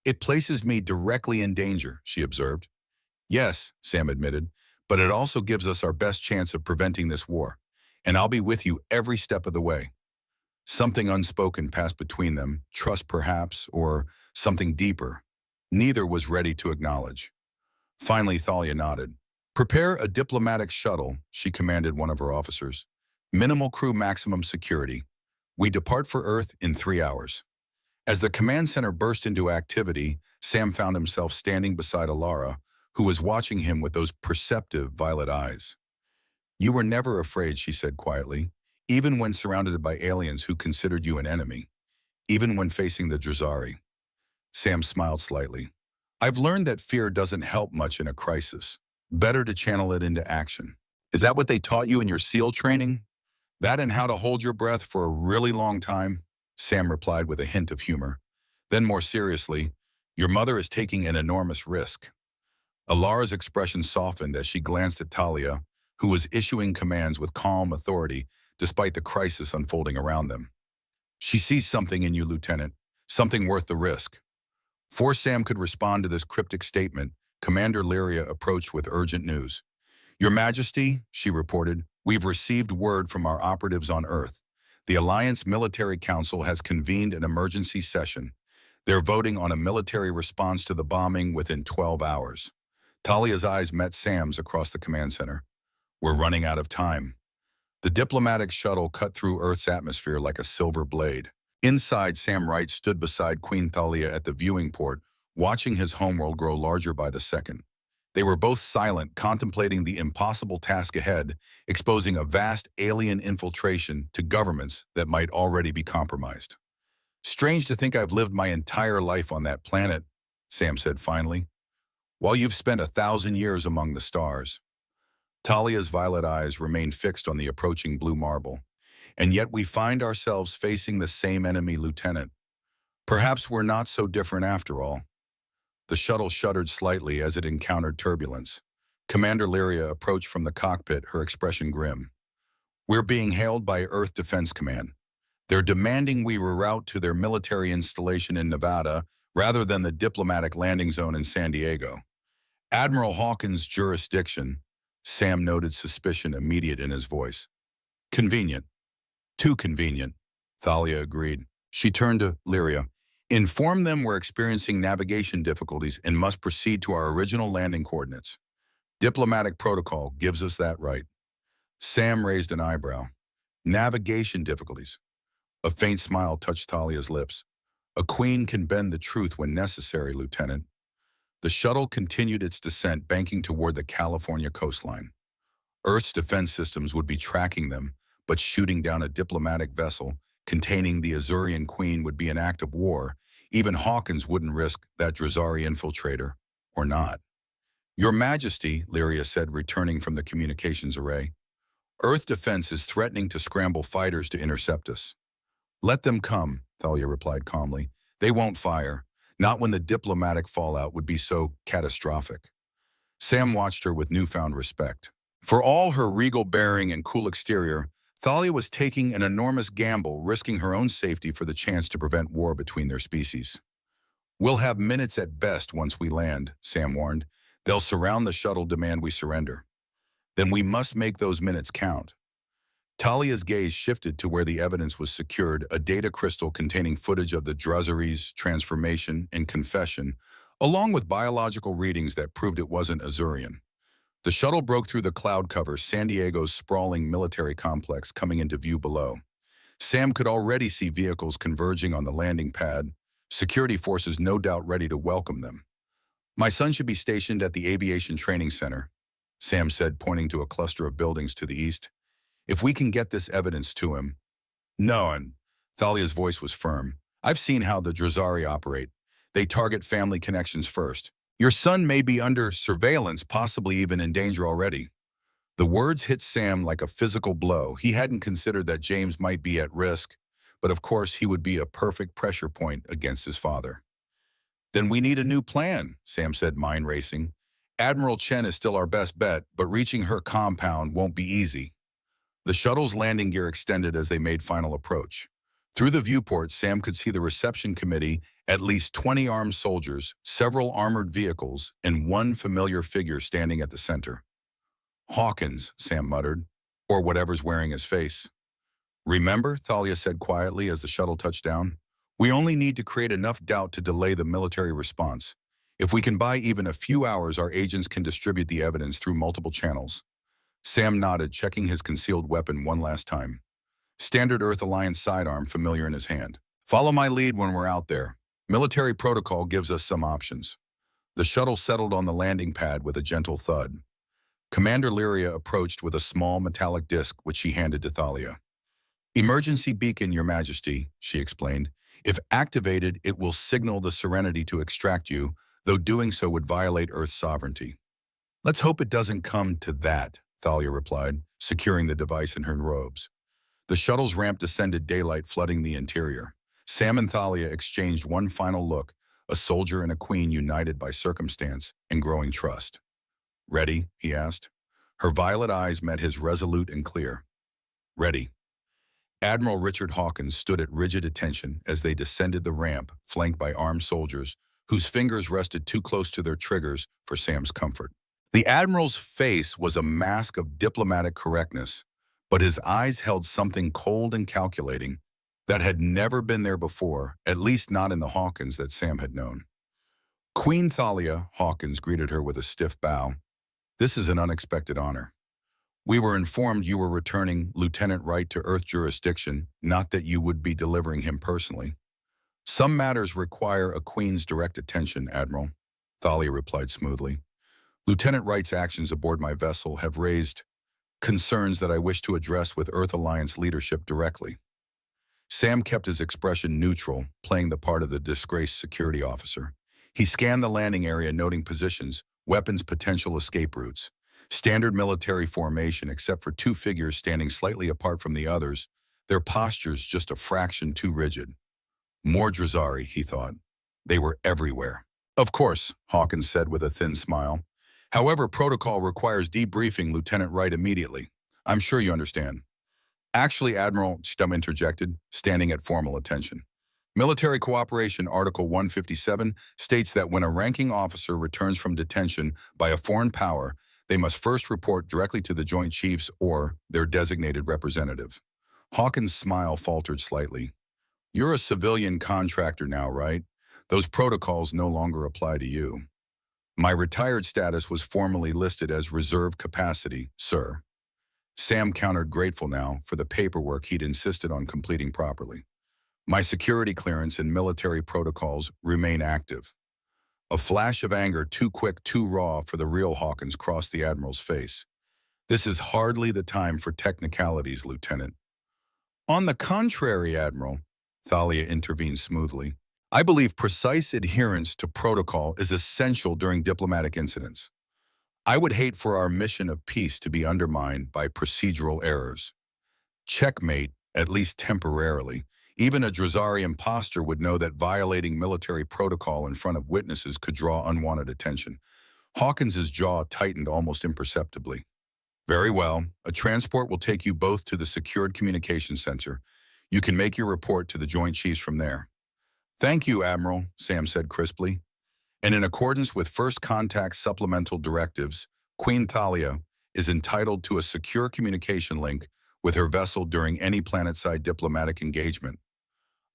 Speaker 1: It places me directly in danger, she observed. Yes, Sam admitted, but it also gives us our best chance of preventing this war, and I'll be with you every step of the way. Something unspoken passed between them, trust perhaps, or something deeper. Neither was ready to acknowledge. Finally, Thalia nodded. Prepare a diplomatic shuttle, she commanded one of her officers. Minimal crew, maximum security. We depart for Earth in 3 hours. As the command center burst into activity, Sam found himself standing beside Alara, who was watching him with those perceptive violet eyes. You were never afraid, she said quietly, even when surrounded by aliens who considered you an enemy, even when facing the Drazari. Sam smiled slightly. I've learned that fear doesn't help much in a crisis. Better to channel it into action. Is that what they taught you in your SEAL training? That and how to hold your breath for a really long time? Sam replied with a hint of humor. Then more seriously, your mother is taking an enormous risk. Alara's expression softened as she glanced at Thalia, who was issuing commands with calm authority despite the crisis unfolding around them. She sees something in you, Lieutenant, something worth the risk. Before Sam could respond to this cryptic statement, Commander Lyria approached with urgent news. Your Majesty, she reported, we've received word from our operatives on Earth. The Alliance Military Council has convened an emergency session. They're voting on a military response to the bombing within 12 hours. Thalia's eyes met Sam's across the command center. We're running out of time. The diplomatic shuttle cut through Earth's atmosphere like a silver blade. Inside, Sam Wright stood beside Queen Thalia at the viewing port, watching his homeworld grow larger by the second. They were both silent, contemplating the impossible task ahead, exposing a vast alien infiltration to governments that might already be compromised. "Strange to think I've lived my entire life on that planet," Sam said finally, "while you've spent 1,000 years among the stars." Talia's violet eyes remained fixed on the approaching blue marble. "And yet we find ourselves facing the same enemy, Lieutenant. Perhaps we're not so different after all." The shuttle shuddered slightly as it encountered turbulence. Commander Lyria approached from the cockpit, her expression grim. "We're being hailed by Earth Defense Command. They're demanding we reroute to their military installation in Nevada rather than the diplomatic landing zone in San Diego. Admiral Hawkins' jurisdiction." Sam noted suspicion immediate in his voice. "Convenient. Too convenient," Thalia agreed. She turned to Lyria. "Inform them we're experiencing navigation difficulties and must proceed to our original landing coordinates. Diplomatic protocol gives us that right." Sam raised an eyebrow. "Navigation difficulties." A faint smile touched Thalia's lips. "A queen can bend the truth when necessary, Lieutenant." The shuttle continued its descent, banking toward the California coastline. Earth's defense systems would be tracking them, but shooting down a diplomatic vessel containing the Azurian Queen would be an act of war. Even Hawkins wouldn't risk that Drazari infiltrator, or not. "Your Majesty," Lyria said, returning from the communications array, "Earth defense is threatening to scramble fighters to intercept us." "Let them come," Thalia replied calmly. "They won't fire, not when the diplomatic fallout would be so catastrophic." Sam watched her with newfound respect. For all her regal bearing and cool exterior, Thalia was taking an enormous gamble, risking her own safety for the chance to prevent war between their species. "We'll have minutes at best once we land," Sam warned. "They'll surround the shuttle, demand we surrender. Then we must make those minutes count." Talia's gaze shifted to where the evidence was secured, a data crystal containing footage of the Drazari's transformation and confession, along with biological readings that proved it wasn't Azurian. The shuttle broke through the cloud cover, San Diego's sprawling military complex coming into view below. Sam could already see vehicles converging on the landing pad, security forces no doubt ready to welcome them. "My son should be stationed at the Aviation Training Center," Sam said, pointing to a cluster of buildings to the east. "If we can get this evidence to him." "No," and Thalia's voice was firm. "I've seen how the Drazari operate. They target family connections first. Your son may be under surveillance, possibly even in danger already." The words hit Sam like a physical blow. He hadn't considered that James might be at risk, but of course he would be a perfect pressure point against his father. "Then we need a new plan," Sam said, mind racing. "Admiral Chen is still our best bet, but reaching her compound won't be easy." The shuttle's landing gear extended as they made final approach. Through the viewport, Sam could see the reception committee, at least 20 armed soldiers, several armored vehicles, and one familiar figure standing at the center. "Hawkins," Sam muttered, "or whatever's wearing his face." "Remember," Thalia said quietly as the shuttle touched down, "we only need to create enough doubt to delay the military response. If we can buy even a few hours, our agents can distribute the evidence through multiple channels." Sam nodded, checking his concealed weapon one last time. Standard Earth Alliance sidearm familiar in his hand. "Follow my lead when we're out there. Military protocol gives us some options." The shuttle settled on the landing pad with a gentle thud. Commander Lyria approached with a small metallic disc which she handed to Thalia. "Emergency beacon, Your Majesty," she explained. "If activated, it will signal the Serenity to extract you, though doing so would violate Earth's sovereignty." "Let's hope it doesn't come to that," Thalia replied, securing the device in her robes. The shuttle's ramp descended, daylight flooding the interior. Sam and Thalia exchanged one final look, a soldier and a queen united by circumstance and growing trust. "Ready?" he asked. Her violet eyes met his, resolute and clear. "Ready." Admiral Richard Hawkins stood at rigid attention as they descended the ramp, flanked by armed soldiers whose fingers rested too close to their triggers for Sam's comfort. The Admiral's face was a mask of diplomatic correctness, but his eyes held something cold and calculating that had never been there before, at least not in the Hawkins that Sam had known. "Queen Thalia," Hawkins greeted her with a stiff bow. "This is an unexpected honor. We were informed you were returning Lieutenant Wright to Earth jurisdiction, not that you would be delivering him personally." Some matters require a queen's direct attention, Admiral, Thalia replied smoothly. Lieutenant Wright's actions aboard my vessel have raised concerns that I wish to address with Earth Alliance leadership directly. Sam kept his expression neutral, playing the part of the disgraced security officer. He scanned the landing area, noting positions, weapons, potential escape routes. Standard military formation, except for two figures standing slightly apart from the others, their postures just a fraction too rigid. More Drazari, he thought. They were everywhere. Of course, Hawkins said with a thin smile. However, protocol requires debriefing Lieutenant Wright immediately. I'm sure you understand. Actually, Admiral, Stum interjected, standing at formal attention. Military Cooperation Article 157 states that when a ranking officer returns from detention by a foreign power, they must first report directly to the Joint Chiefs or their designated representative. Hawkins' smile faltered slightly. You're a civilian contractor now, right? Those protocols no longer apply to you. My retired status was formally listed as reserve capacity, sir. Sam countered, grateful now for the paperwork he'd insisted on completing properly. My security clearance and military protocols remain active. A flash of anger, too quick, too raw for the real Hawkins, crossed the Admiral's face. This is hardly the time for technicalities, Lieutenant. On the contrary, Admiral, Thalia intervened smoothly. I believe precise adherence to protocol is essential during diplomatic incidents. I would hate for our mission of peace to be undermined by procedural errors. Checkmate, at least temporarily. Even a Drazari imposter would know that violating military protocol in front of witnesses could draw unwanted attention. Hawkins's jaw tightened almost imperceptibly. Very well. A transport will take you both to the secured communications center. You can make your report to the Joint Chiefs from there. Thank you, Admiral, Sam said crisply. And in accordance with First Contact supplemental directives, Queen Thalia is entitled to a secure communication link with her vessel during any planetside diplomatic engagement.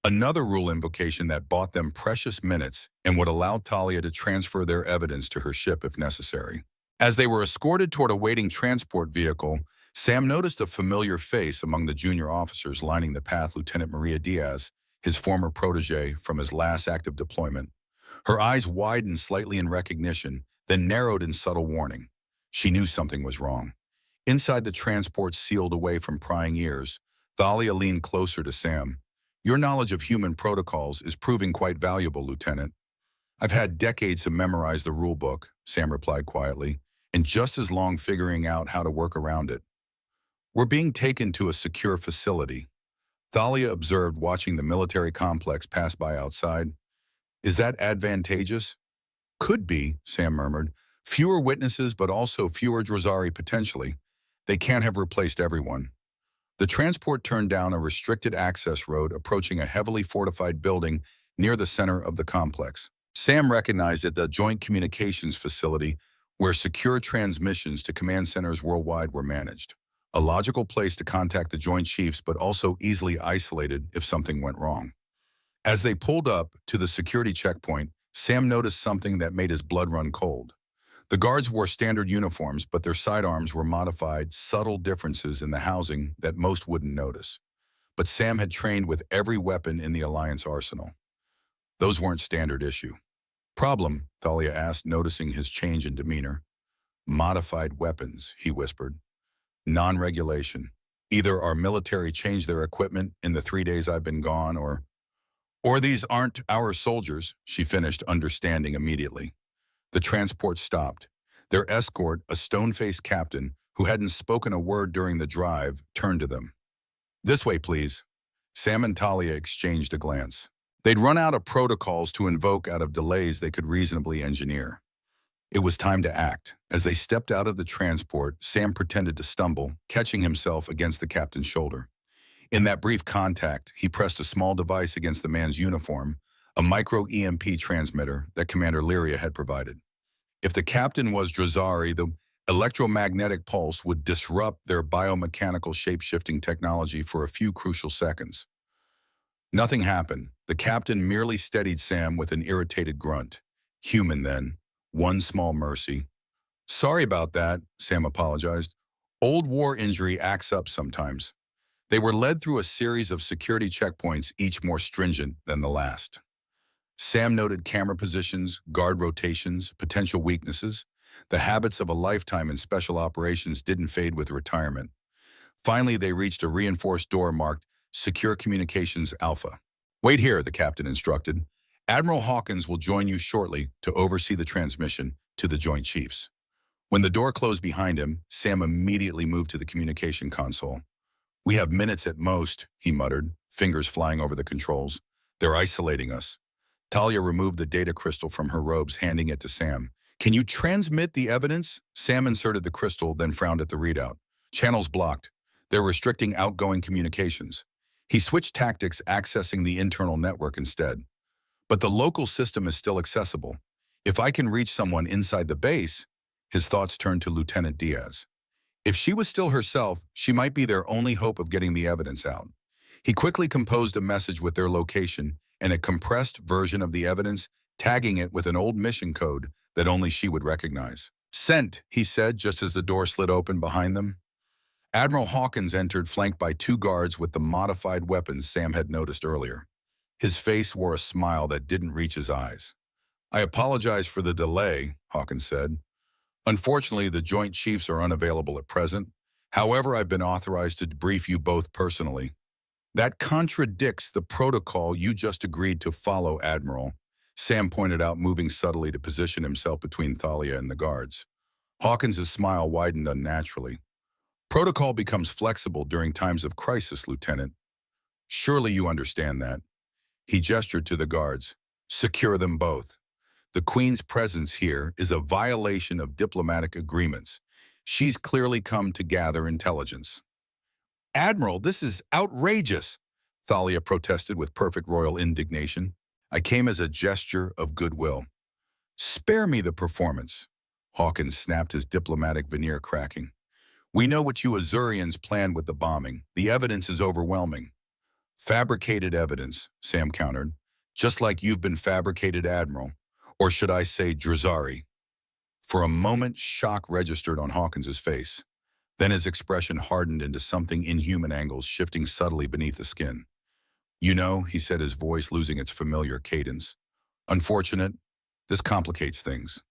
Speaker 1: Another rule invocation that bought them precious minutes and would allow Thalia to transfer their evidence to her ship if necessary. As they were escorted toward a waiting transport vehicle, Sam noticed a familiar face among the junior officers lining the path. Lieutenant Maria Diaz, his former protege from his last active deployment. Her eyes widened slightly in recognition, then narrowed in subtle warning. She knew something was wrong. Inside the transport sealed away from prying ears, Thalia leaned closer to Sam. Your knowledge of human protocols is proving quite valuable, Lieutenant. I've had decades to memorize the rule book, Sam replied quietly, and just as long figuring out how to work around it. We're being taken to a secure facility. Thalia observed, watching the military complex pass by outside. Is that advantageous? Could be, Sam murmured. Fewer witnesses, but also fewer Drazari potentially. They can't have replaced everyone. The transport turned down a restricted access road, approaching a heavily fortified building near the center of the complex. Sam recognized it, the Joint Communications Facility, where secure transmissions to command centers worldwide were managed. A logical place to contact the Joint Chiefs, but also easily isolated if something went wrong. As they pulled up to the security checkpoint, Sam noticed something that made his blood run cold. The guards wore standard uniforms, but their sidearms were modified, subtle differences in the housing that most wouldn't notice. But Sam had trained with every weapon in the Alliance arsenal. Those weren't standard issue. Problem, Thalia asked, noticing his change in demeanor. Modified weapons, he whispered. Non-regulation. Either our military changed their equipment in the 3 days I've been gone, or these aren't our soldiers, she finished, understanding immediately. The transport stopped. Their escort, a stone-faced captain who hadn't spoken a word during the drive, turned to them. This way, please. Sam and Thalia exchanged a glance. They'd run out of protocols to invoke out of delays they could reasonably engineer. It was time to act. As they stepped out of the transport, Sam pretended to stumble, catching himself against the captain's shoulder. In that brief contact, he pressed a small device against the man's uniform, a micro-EMP transmitter that Commander Lyria had provided. If the captain was Drazari, the electromagnetic pulse would disrupt their biomechanical shape-shifting technology for a few crucial seconds. Nothing happened. The captain merely steadied Sam with an irritated grunt. Human, then. One small mercy. Sorry about that, Sam apologized. Old war injury acts up sometimes. They were led through a series of security checkpoints, each more stringent than the last. Sam noted camera positions, guard rotations, potential weaknesses. The habits of a lifetime in special operations didn't fade with retirement. Finally, they reached a reinforced door marked Secure Communications Alpha. "Wait here," the captain instructed. "Admiral Hawkins will join you shortly to oversee the transmission to the Joint Chiefs." When the door closed behind him, Sam immediately moved to the communication console. "We have minutes at most," he muttered, fingers flying over the controls. "They're isolating us." Talia removed the data crystal from her robes, handing it to Sam. "Can you transmit the evidence?" Sam inserted the crystal, then frowned at the readout. "Channels blocked. They're restricting outgoing communications." He switched tactics, accessing the internal network instead. "But the local system is still accessible. If I can reach someone inside the base," his thoughts turned to Lieutenant Diaz. If she was still herself, she might be their only hope of getting the evidence out. He quickly composed a message with their location and a compressed version of the evidence, tagging it with an old mission code that only she would recognize. "Sent," he said, just as the door slid open behind them. Admiral Hawkins entered, flanked by two guards with the modified weapons Sam had noticed earlier. His face wore a smile that didn't reach his eyes. "I apologize for the delay," Hawkins said. "Unfortunately, the Joint Chiefs are unavailable at present. However, I've been authorized to debrief you both personally." "That contradicts the protocol you just agreed to follow, Admiral," Sam pointed out, moving subtly to position himself between Thalia and the guards. Hawkins' smile widened unnaturally. "Protocol becomes flexible during times of crisis, Lieutenant. Surely you understand that." He gestured to the guards. "Secure them both. The Queen's presence here is a violation of diplomatic agreements. She's clearly come to gather intelligence." "Admiral, this is outrageous," Thalia protested with perfect royal indignation. "I came as a gesture of goodwill." "Spare me the performance," Hawkins snapped, his diplomatic veneer cracking. "We know what you Azurians planned with the bombing. The evidence is overwhelming." "Fabricated evidence," Sam countered. "Just like you've been fabricated, Admiral. Or should I say Drazari?" For a moment, shock registered on Hawkins' face. Then his expression hardened into something inhuman, angles shifting subtly beneath the skin. "You know," he said, his voice losing its familiar cadence. "Unfortunate. This complicates things."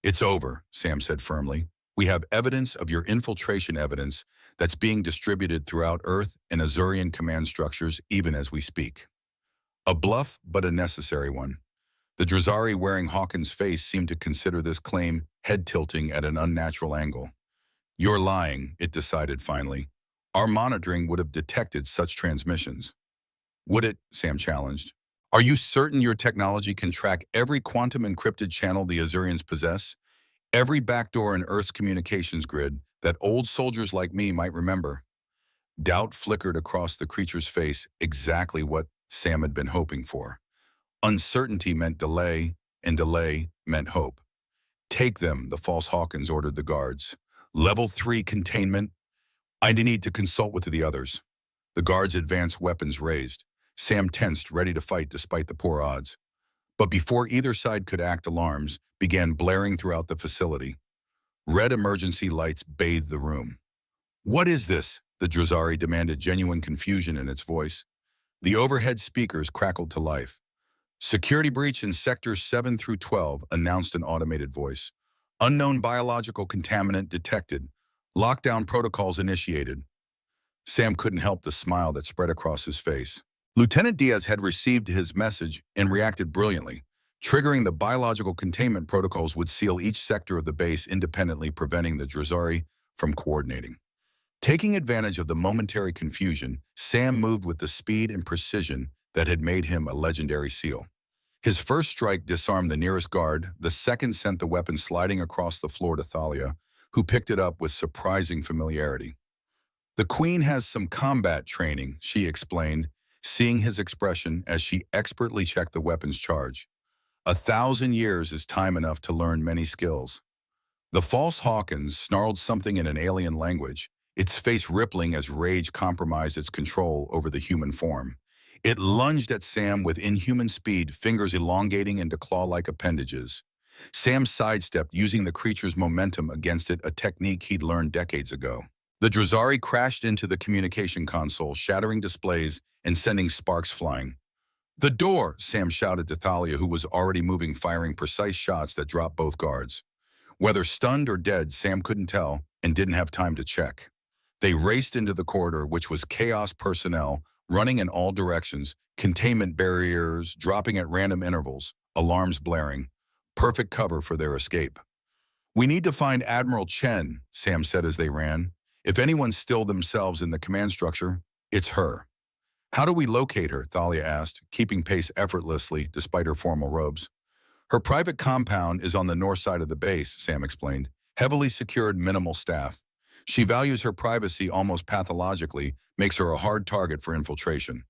Speaker 1: "It's over," Sam said firmly. "We have evidence of your infiltration evidence that's being distributed throughout Earth and Azurian command structures even as we speak." A bluff, but a necessary one. The Drazari wearing Hawkins' face seemed to consider this claim head-tilting at an unnatural angle. "You're lying," it decided finally. "Our monitoring would have detected such transmissions." "Would it?" Sam challenged. "Are you certain your technology can track every quantum encrypted channel the Azurians possess? Every backdoor in Earth's communications grid that old soldiers like me might remember?" Doubt flickered across the creature's face, exactly what Sam had been hoping for. Uncertainty meant delay, and delay meant hope. "Take them," the false Hawkins ordered the guards. "Level 3 containment. I need to consult with the others." The guards advanced, weapons raised. Sam tensed, ready to fight despite the poor odds. But before either side could act, alarms began blaring throughout the facility. Red emergency lights bathed the room. "What is this?" the Drazari demanded, genuine confusion in its voice. The overhead speakers crackled to life. "Security breach in sectors 7 through 12, announced an automated voice. "Unknown biological contaminant detected. Lockdown protocols initiated." Sam couldn't help the smile that spread across his face. Lieutenant Diaz had received his message and reacted brilliantly. Triggering the biological containment protocols would seal each sector of the base independently, preventing the Drazari from coordinating. Taking advantage of the momentary confusion, Sam moved with the speed and precision that had made him a legendary SEAL. His first strike disarmed the nearest guard, the second sent the weapon sliding across the floor to Thalia, who picked it up with surprising familiarity. "The Queen has some combat training," she explained, seeing his expression as she expertly checked the weapon's charge. "1,000 years is time enough to learn many skills." The false Hawkins snarled something in an alien language, its face rippling as rage compromised its control over the human form. It lunged at Sam with inhuman speed, fingers elongating into claw-like appendages. Sam sidestepped, using the creature's momentum against it, a technique he'd learned decades ago. The Drazari crashed into the communication console, shattering displays and sending sparks flying. "The door!" Sam shouted to Thalia, who was already moving, firing precise shots that dropped both guards. Whether stunned or dead, Sam couldn't tell and didn't have time to check. They raced into the corridor, which was chaos personnel, running in all directions, containment barriers dropping at random intervals, alarms blaring. Perfect cover for their escape. "We need to find Admiral Chen," Sam said as they ran. "If anyone's still themselves in the command structure, it's her." "How do we locate her?" Thalia asked, keeping pace effortlessly despite her formal robes. "Her private compound is on the north side of the base," Sam explained. "Heavily secured, minimal staff. She values her privacy almost pathologically, makes her a hard target for infiltration."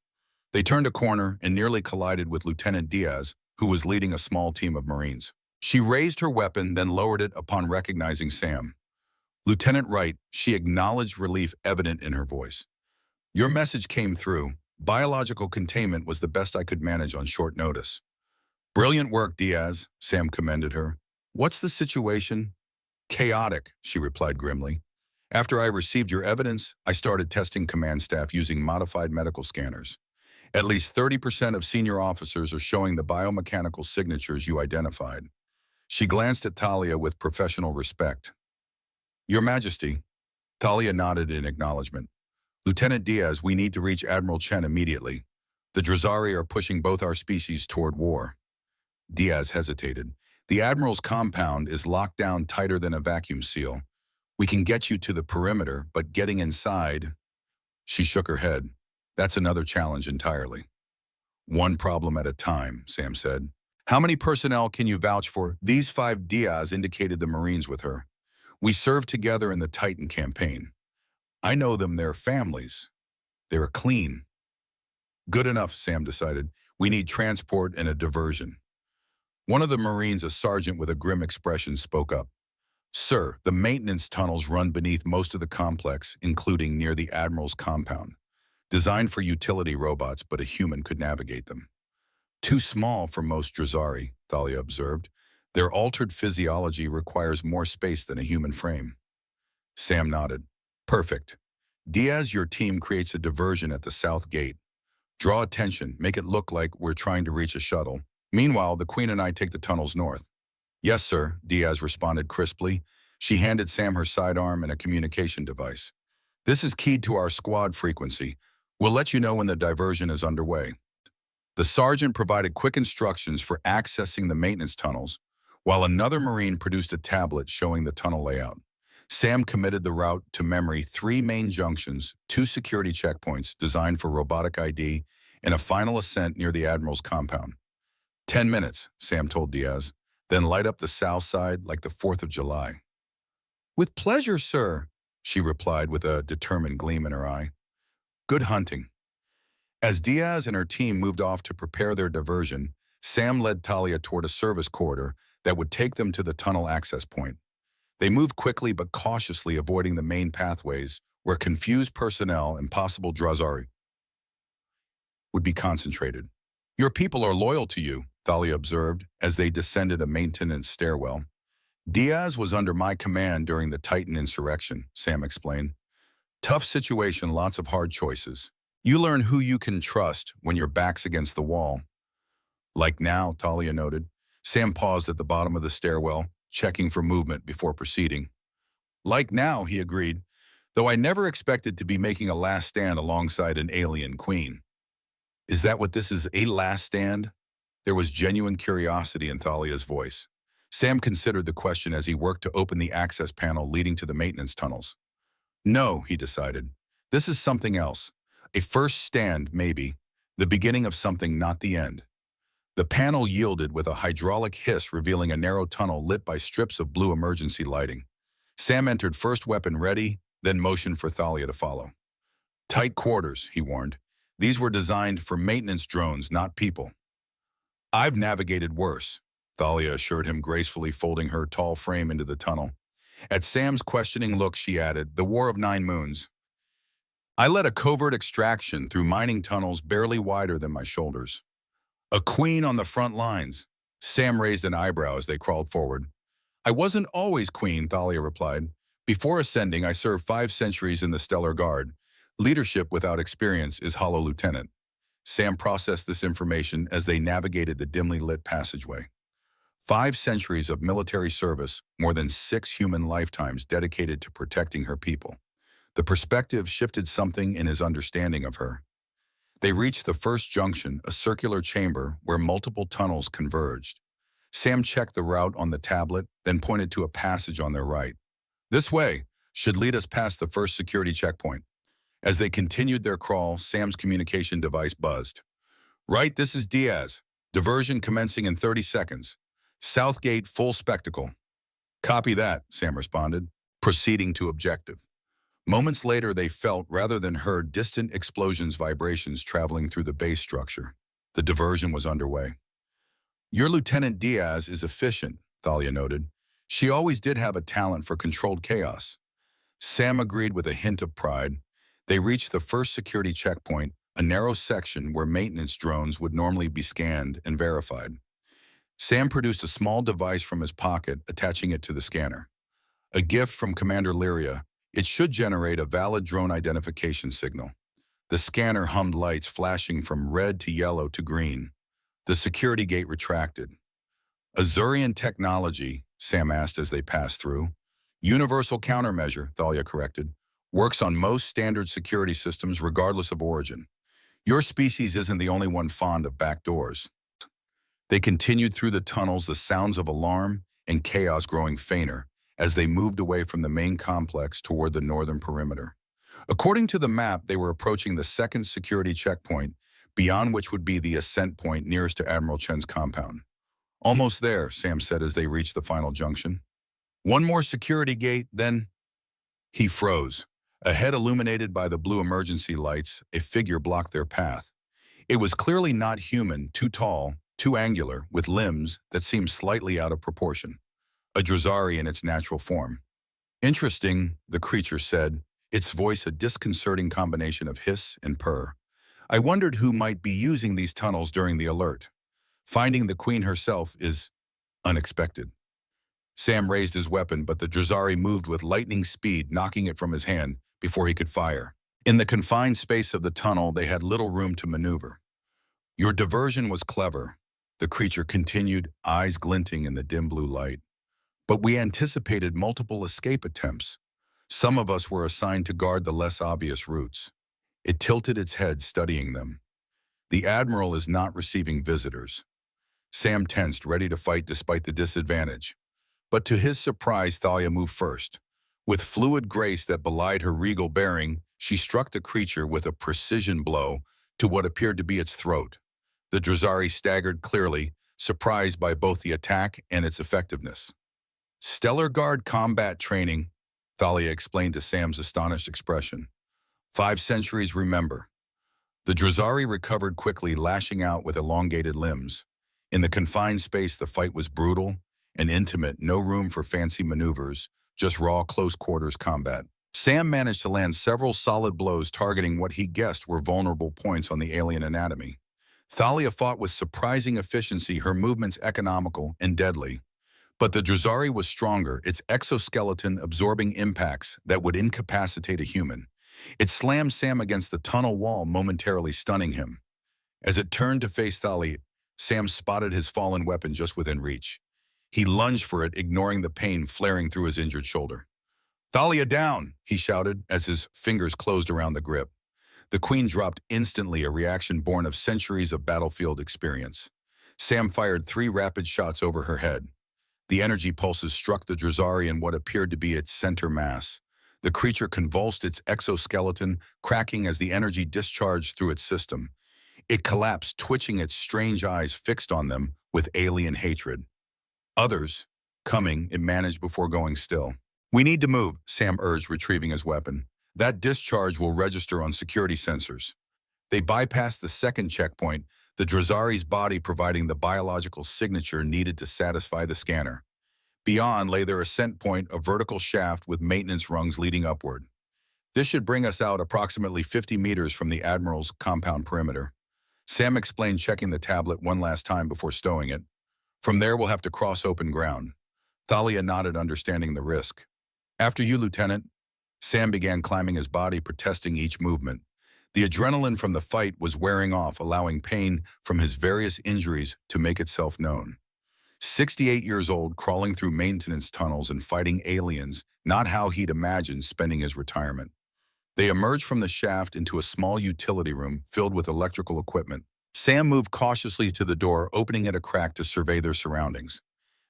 Speaker 1: They turned a corner and nearly collided with Lieutenant Diaz, who was leading a small team of Marines. She raised her weapon, then lowered it upon recognizing Sam. "Lieutenant Wright," she acknowledged, relief evident in her voice. "Your message came through. Biological containment was the best I could manage on short notice." "Brilliant work, Diaz," Sam commended her. "What's the situation?" "Chaotic," she replied grimly. "After I received your evidence, I started testing command staff using modified medical scanners. At least 30% of senior officers are showing the biomechanical signatures you identified." She glanced at Talia with professional respect. "Your Majesty." Talia nodded in acknowledgement. "Lieutenant Diaz, we need to reach Admiral Chen immediately. The Drazari are pushing both our species toward war." Diaz hesitated. "The Admiral's compound is locked down tighter than a vacuum seal. We can get you to the perimeter, but getting inside—" She shook her head. "That's another challenge entirely." "One problem at a time," Sam said. "How many personnel can you vouch for?" "These 5," Diaz indicated the Marines with her. "We served together in the Titan campaign. I know them, their families. They're clean." "Good enough," Sam decided. "We need transport and a diversion." One of the Marines, a sergeant with a grim expression, spoke up. "Sir, the maintenance tunnels run beneath most of the complex, including near the Admiral's compound. Designed for utility robots, but a human could navigate them." "Too small for most Drazari," Thalia observed. "Their altered physiology requires more space than a human frame." Sam nodded. "Perfect. Diaz, your team creates a diversion at the south gate. Draw attention, make it look like we're trying to reach a shuttle. Meanwhile, the Queen and I take the tunnels north." "Yes, sir," Diaz responded crisply. She handed Sam her sidearm and a communication device. "This is keyed to our squad frequency. We'll let you know when the diversion is underway." The sergeant provided quick instructions for accessing the maintenance tunnels, while another Marine produced a tablet showing the tunnel layout. Sam committed the route to memory: 3 main junctions, 2 security checkpoints designed for robotic ID, and a final ascent near the Admiral's compound. 10 minutes, Sam told Diaz. "Then light up the south side like the 4th of July." "With pleasure, sir," she replied with a determined gleam in her eye. "Good hunting." As Diaz and her team moved off to prepare their diversion, Sam led Talia toward a service corridor that would take them to the tunnel access point. They moved quickly but cautiously, avoiding the main pathways where confused personnel and possible Drazari would be concentrated. "Your people are loyal to you," Thalia observed as they descended a maintenance stairwell. "Diaz was under my command during the Titan insurrection," Sam explained. "Tough situation, lots of hard choices. You learn who you can trust when your back's against the wall." "Like now," Talia noted. Sam paused at the bottom of the stairwell, checking for movement before proceeding. "Like now," he agreed, "though I never expected to be making a last stand alongside an alien queen." "Is that what this is, a last stand?" There was genuine curiosity in Thalia's voice. Sam considered the question as he worked to open the access panel leading to the maintenance tunnels. "No," he decided. "This is something else. A first stand, maybe. The beginning of something, not the end." The panel yielded with a hydraulic hiss, revealing a narrow tunnel lit by strips of blue emergency lighting. Sam entered, first weapon ready, then motioned for Thalia to follow. "Tight quarters," he warned. "These were designed for maintenance drones, not people." "I've navigated worse," Thalia assured him, gracefully folding her tall frame into the tunnel. At Sam's questioning look, she added, "The War of 9 Moons. I led a covert extraction through mining tunnels barely wider than my shoulders." "A queen on the front lines." Sam raised an eyebrow as they crawled forward. "I wasn't always queen," Thalia replied. Before ascending, I served 5 centuries in the Stellar Guard. Leadership without experience is hollow, Lieutenant. Sam processed this information as they navigated the dimly lit passageway. 5 centuries of military service, more than 6 human lifetimes dedicated to protecting her people. The perspective shifted something in his understanding of her. They reached the first junction, a circular chamber where multiple tunnels converged. Sam checked the route on the tablet, then pointed to a passage on their right. This way should lead us past the first security checkpoint. As they continued their crawl, Sam's communication device buzzed. Right, this is Diaz. Diversion commencing in 30 seconds. Southgate full spectacle. Copy that, Sam responded, proceeding to objective. Moments later, they felt, rather than heard, distant explosions, vibrations traveling through the base structure. The diversion was underway. Your Lieutenant Diaz is efficient, Thalia noted. She always did have a talent for controlled chaos. Sam agreed with a hint of pride. They reached the first security checkpoint, a narrow section where maintenance drones would normally be scanned and verified. Sam produced a small device from his pocket, attaching it to the scanner. A gift from Commander Lyria, it should generate a valid drone identification signal. The scanner hummed, lights flashing from red to yellow to green. The security gate retracted. Azurian technology, Sam asked as they passed through. Universal countermeasure, Thalia corrected. Works on most standard security systems regardless of origin. Your species isn't the only one fond of back doors. They continued through the tunnels, the sounds of alarm and chaos growing fainter as they moved away from the main complex toward the northern perimeter. According to the map, they were approaching the second security checkpoint, beyond which would be the ascent point nearest to Admiral Chen's compound. Almost there, Sam said as they reached the final junction. One more security gate, then... He froze. Ahead, illuminated by the blue emergency lights, a figure blocked their path. It was clearly not human, too tall, too angular, with limbs that seemed slightly out of proportion. A Drazari in its natural form. Interesting, the creature said, its voice a disconcerting combination of hiss and purr. I wondered who might be using these tunnels during the alert. Finding the Queen herself is unexpected. Sam raised his weapon, but the Drazari moved with lightning speed, knocking it from his hand before he could fire. In the confined space of the tunnel, they had little room to maneuver. Your diversion was clever, the creature continued, eyes glinting in the dim blue light. But we anticipated multiple escape attempts. Some of us were assigned to guard the less obvious routes. It tilted its head, studying them. The Admiral is not receiving visitors. Sam tensed, ready to fight despite the disadvantage. But to his surprise, Thalia moved first. With fluid grace that belied her regal bearing, she struck the creature with a precision blow to what appeared to be its throat. The Drazari staggered clearly, surprised by both the attack and its effectiveness. Stellar Guard combat training, Thalia explained to Sam's astonished expression. 5 centuries remember. The Drazari recovered quickly, lashing out with elongated limbs. In the confined space, the fight was brutal and intimate, no room for fancy maneuvers, just raw close-quarters combat. Sam managed to land several solid blows targeting what he guessed were vulnerable points on the alien anatomy. Thalia fought with surprising efficiency, her movements economical and deadly. But the Drazari was stronger, its exoskeleton absorbing impacts that would incapacitate a human. It slammed Sam against the tunnel wall, momentarily stunning him. As it turned to face Thalia, Sam spotted his fallen weapon just within reach. He lunged for it, ignoring the pain flaring through his injured shoulder. "Thalia down!" he shouted as his fingers closed around the grip. The Queen dropped instantly, a reaction born of centuries of battlefield experience. Sam fired 3 rapid shots over her head. The energy pulses struck the Drazari in what appeared to be its center mass. The creature convulsed its exoskeleton, cracking as the energy discharged through its system. It collapsed, twitching, its strange eyes fixed on them with alien hatred. Others, coming, it managed before going still. "We need to move," Sam urged, retrieving his weapon. "That discharge will register on security sensors." They bypassed the second checkpoint, the Drazari's body providing the biological signature needed to satisfy the scanner. Beyond lay their ascent point, a vertical shaft with maintenance rungs leading upward. "This should bring us out approximately 50 meters from the Admiral's compound perimeter," Sam explained, checking the tablet one last time before stowing it. "From there, we'll have to cross open ground." Thalia nodded, understanding the risk. After you, Lieutenant. Sam began climbing his body, protesting each movement. The adrenaline from the fight was wearing off, allowing pain from his various injuries to make itself known. 68 years old, crawling through maintenance tunnels and fighting aliens, not how he'd imagined spending his retirement. They emerged from the shaft into a small utility room filled with electrical equipment. Sam moved cautiously to the door, opening it a crack to survey their surroundings.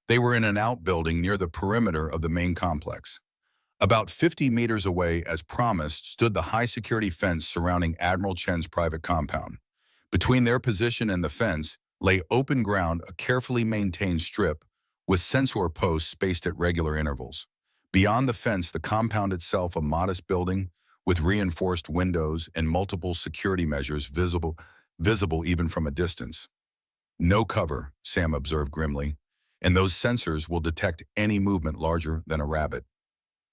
Speaker 1: They were in an outbuilding near the perimeter of the main complex. About 50 meters away, as promised, stood the high-security fence surrounding Admiral Chen's private compound. Between their position and the fence lay open ground, a carefully maintained strip with sensor posts spaced at regular intervals. Beyond the fence, the compound itself, a modest building with reinforced windows and multiple security measures visible even from a distance. No cover, Sam observed grimly, and those sensors will detect any movement larger than a rabbit.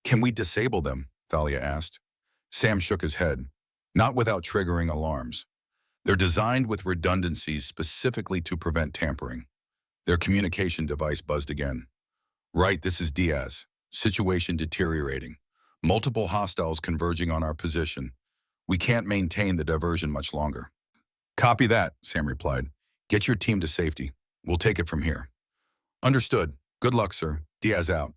Speaker 1: Can we disable them? Thalia asked. Sam shook his head. Not without triggering alarms. They're designed with redundancies specifically to prevent tampering. Their communication device buzzed again. Right, this is Diaz. Situation deteriorating. Multiple hostiles converging on our position. We can't maintain the diversion much longer. Copy that, Sam replied. Get your team to safety. We'll take it from here. Understood. Good luck, sir. Diaz out.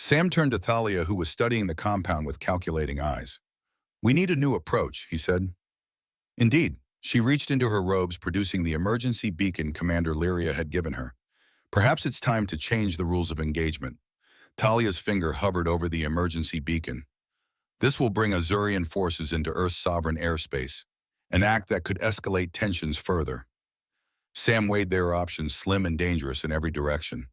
Speaker 1: Sam turned to Thalia, who was studying the compound with calculating eyes. We need a new approach, he said. Indeed. She reached into her robes, producing the emergency beacon Commander Lyria had given her. Perhaps it's time to change the rules of engagement. Talia's finger hovered over the emergency beacon. This will bring Azurian forces into Earth's sovereign airspace, an act that could escalate tensions further. Sam weighed their options, slim and dangerous in every direction.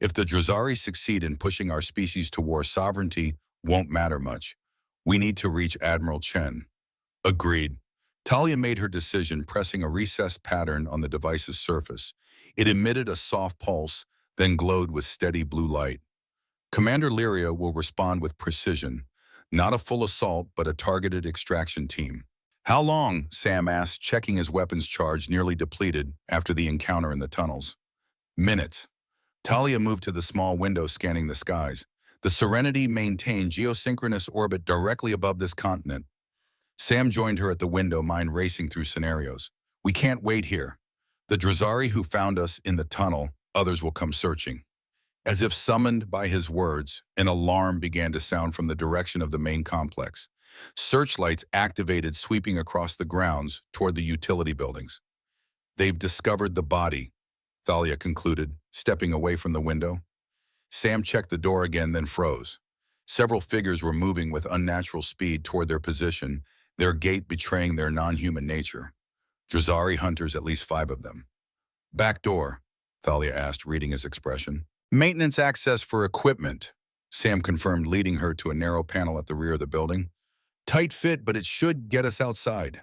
Speaker 1: If the Drazari succeed in pushing our species to war, sovereignty won't matter much. We need to reach Admiral Chen. Agreed. Talia made her decision, pressing a recessed pattern on the device's surface. It emitted a soft pulse, then glowed with steady blue light. Commander Lyria will respond with precision. Not a full assault, but a targeted extraction team. How long? Sam asked, checking his weapons charge nearly depleted after the encounter in the tunnels. Minutes. Talia moved to the small window, scanning the skies. The Serenity maintained geosynchronous orbit directly above this continent. Sam joined her at the window, mind racing through scenarios. We can't wait here. The Drazari who found us in the tunnel, others will come searching. As if summoned by his words, an alarm began to sound from the direction of the main complex. Searchlights activated, sweeping across the grounds toward the utility buildings. They've discovered the body, Thalia concluded, stepping away from the window. Sam checked the door again, then froze. Several figures were moving with unnatural speed toward their position, their gait betraying their non-human nature. Drazari hunters, at least 5 of them. Back door, Thalia asked, reading his expression. Maintenance access for equipment, Sam confirmed, leading her to a narrow panel at the rear of the building. Tight fit, but it should get us outside.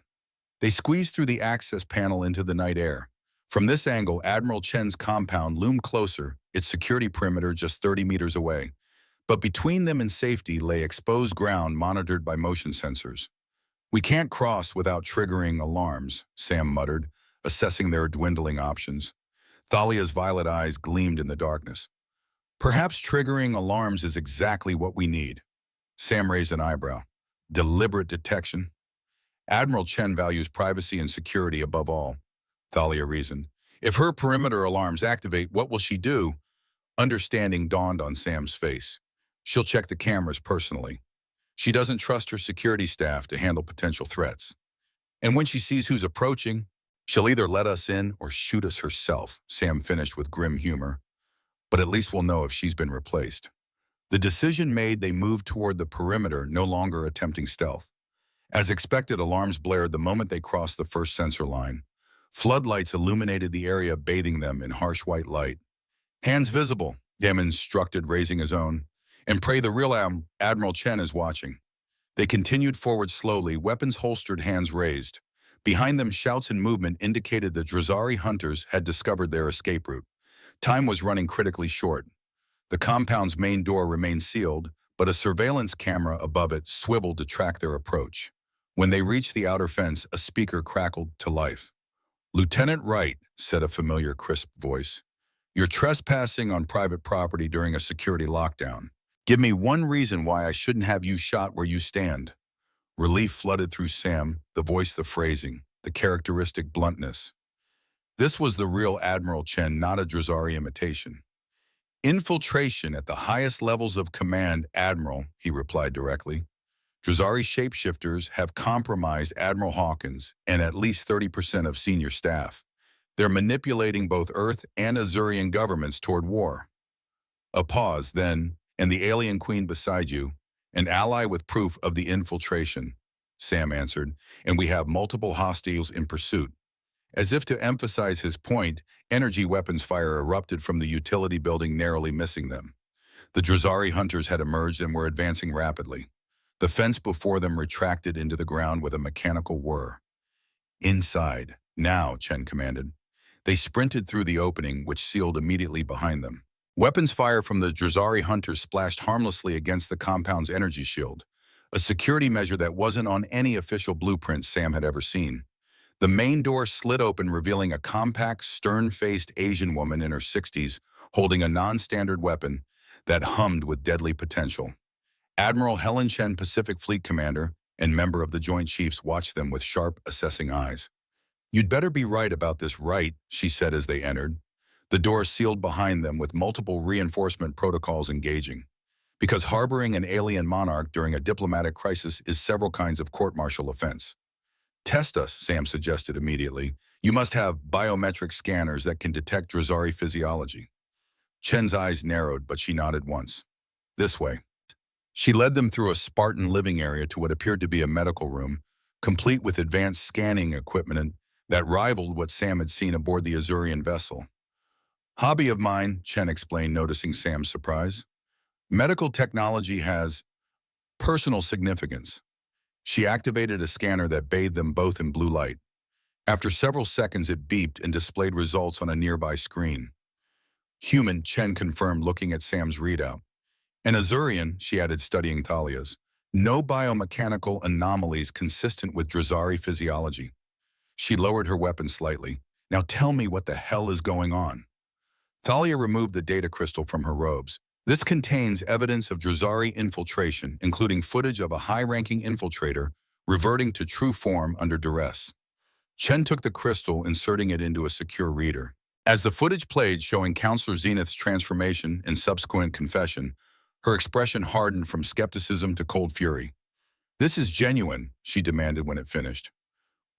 Speaker 1: They squeezed through the access panel into the night air. From this angle, Admiral Chen's compound loomed closer, its security perimeter just 30 meters away. But between them and safety lay exposed ground monitored by motion sensors. We can't cross without triggering alarms, Sam muttered, assessing their dwindling options. Thalia's violet eyes gleamed in the darkness. Perhaps triggering alarms is exactly what we need. Sam raised an eyebrow. Deliberate detection? Admiral Chen values privacy and security above all, Thalia reasoned. If her perimeter alarms activate, what will she do? Understanding dawned on Sam's face. She'll check the cameras personally. She doesn't trust her security staff to handle potential threats. And when she sees who's approaching, she'll either let us in or shoot us herself, Sam finished with grim humor. But at least we'll know if she's been replaced. The decision made, they moved toward the perimeter, no longer attempting stealth. As expected, alarms blared the moment they crossed the first sensor line. Floodlights illuminated the area, bathing them in harsh white light. Hands visible, Dem instructed, raising his own. And pray the real Admiral Chen is watching. They continued forward slowly, weapons holstered, hands raised. Behind them, shouts and movement indicated the Drazari hunters had discovered their escape route. Time was running critically short. The compound's main door remained sealed, but a surveillance camera above it swiveled to track their approach. When they reached the outer fence, a speaker crackled to life. Lieutenant Wright, said a familiar, crisp voice. You're trespassing on private property during a security lockdown. Give me one reason why I shouldn't have you shot where you stand. Relief flooded through Sam, the voice, the phrasing, the characteristic bluntness. This was the real Admiral Chen, not a Drazari imitation. Infiltration at the highest levels of command, Admiral, he replied directly. Drazari shapeshifters have compromised Admiral Hawkins and at least 30% of senior staff. They're manipulating both Earth and Azurian governments toward war. A pause, then, and the alien queen beside you, an ally with proof of the infiltration, Sam answered, and we have multiple hostiles in pursuit. As if to emphasize his point, energy weapons fire erupted from the utility building, narrowly missing them. The Drazari hunters had emerged and were advancing rapidly. The fence before them retracted into the ground with a mechanical whir. Inside, now, Chen commanded. They sprinted through the opening, which sealed immediately behind them. Weapons fire from the Drazari hunters splashed harmlessly against the compound's energy shield, a security measure that wasn't on any official blueprint Sam had ever seen. The main door slid open, revealing a compact, stern-faced Asian woman in her 60s, holding a non-standard weapon that hummed with deadly potential. Admiral Helen Chen, Pacific Fleet Commander and member of the Joint Chiefs, watched them with sharp, assessing eyes. "You'd better be right about this, right?" she said as they entered. The door sealed behind them with multiple reinforcement protocols engaging. Because harboring an alien monarch during a diplomatic crisis is several kinds of court-martial offense. "Test us," Sam suggested immediately. "You must have biometric scanners that can detect Drazari physiology." Chen's eyes narrowed, but she nodded once. "This way." She led them through a Spartan living area to what appeared to be a medical room, complete with advanced scanning equipment that rivaled what Sam had seen aboard the Azurian vessel. "Hobby of mine," Chen explained, noticing Sam's surprise. "Medical technology has personal significance." She activated a scanner that bathed them both in blue light. After several seconds, it beeped and displayed results on a nearby screen. "Human," Chen confirmed, looking at Sam's readout. "An Azurian," she added, studying Thalia's. "No biomechanical anomalies consistent with Drazari physiology." She lowered her weapon slightly. "Now tell me what the hell is going on." Thalia removed the data crystal from her robes. "This contains evidence of Drazari infiltration, including footage of a high-ranking infiltrator reverting to true form under duress." Chen took the crystal, inserting it into a secure reader. As the footage played, showing Counselor Zenith's transformation and subsequent confession, her expression hardened from skepticism to cold fury. "This is genuine," she demanded when it finished.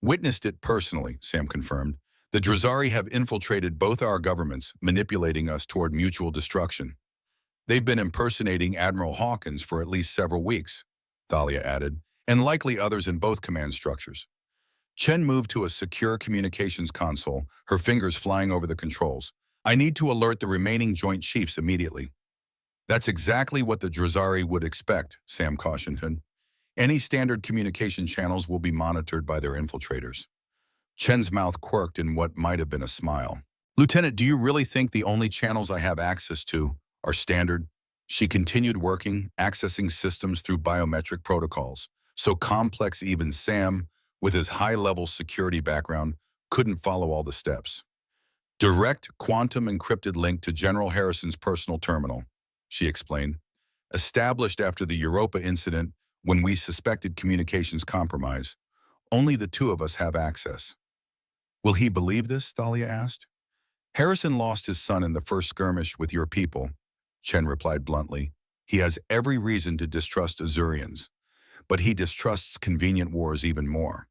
Speaker 1: "Witnessed it personally," Sam confirmed. "The Drazari have infiltrated both our governments, manipulating us toward mutual destruction." "They've been impersonating Admiral Hawkins for at least several weeks," Thalia added, "and likely others in both command structures." Chen moved to a secure communications console, her fingers flying over the controls. "I need to alert the remaining Joint Chiefs immediately." "That's exactly what the Drazari would expect," Sam cautioned him. "Any standard communication channels will be monitored by their infiltrators." Chen's mouth quirked in what might have been a smile. "Lieutenant, do you really think the only channels I have access to are standard?" She continued working, accessing systems through biometric protocols, so complex even Sam, with his high-level security background, couldn't follow all the steps. "Direct quantum encrypted link to General Harrison's personal terminal," she explained. "Established after the Europa incident when we suspected communications compromise. Only the two of us have access." "Will he believe this?" Thalia asked. "Harrison lost his son in the first skirmish with your people," Chen replied bluntly. "He has every reason to distrust Azurians, but he distrusts convenient wars even more."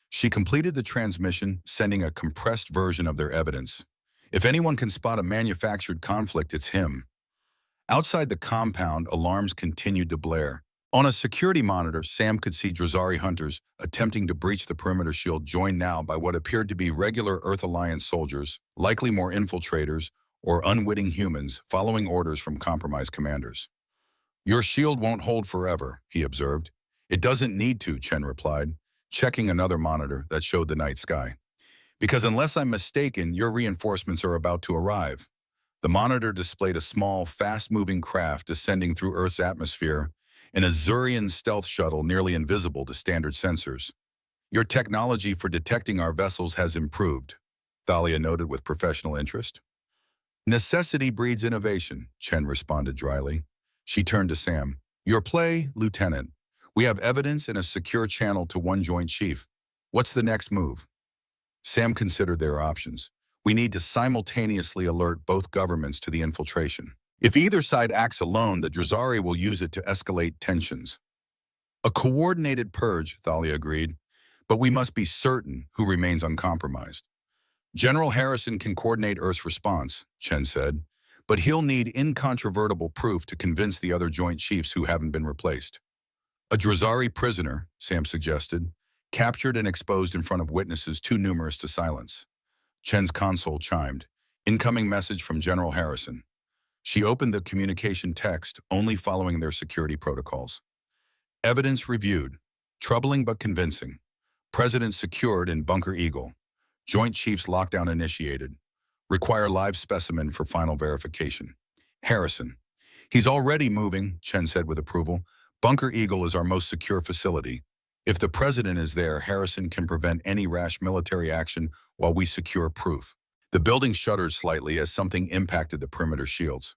Speaker 1: She completed the transmission, sending a compressed version of their evidence. "If anyone can spot a manufactured conflict, it's him." Outside the compound, alarms continued to blare. On a security monitor, Sam could see Drazari hunters attempting to breach the perimeter shield, joined now by what appeared to be regular Earth Alliance soldiers, likely more infiltrators or unwitting humans following orders from compromised commanders. "Your shield won't hold forever," he observed. "It doesn't need to," Chen replied, checking another monitor that showed the night sky. "Because unless I'm mistaken, your reinforcements are about to arrive." The monitor displayed a small, fast-moving craft descending through Earth's atmosphere, an Azurian stealth shuttle nearly invisible to standard sensors. "Your technology for detecting our vessels has improved," Thalia noted with professional interest. "Necessity breeds innovation," Chen responded dryly. She turned to Sam. Your play, Lieutenant. We have evidence and a secure channel to one Joint Chief. What's the next move? Sam considered their options. We need to simultaneously alert both governments to the infiltration. If either side acts alone, the Drazari will use it to escalate tensions. A coordinated purge, Thalia agreed, but we must be certain who remains uncompromised. General Harrison can coordinate Earth's response, Chen said, but he'll need incontrovertible proof to convince the other Joint Chiefs who haven't been replaced. A Drazari prisoner, Sam suggested, captured and exposed in front of witnesses too numerous to silence. Chen's console chimed. Incoming message from General Harrison. She opened the communication text, only following their security protocols. Evidence reviewed. Troubling but convincing. President secured in Bunker Eagle. Joint Chiefs lockdown initiated. Require live specimen for final verification. Harrison. He's already moving, Chen said with approval. Bunker Eagle is our most secure facility. If the president is there, Harrison can prevent any rash military action while we secure proof. The building shuddered slightly as something impacted the perimeter shields.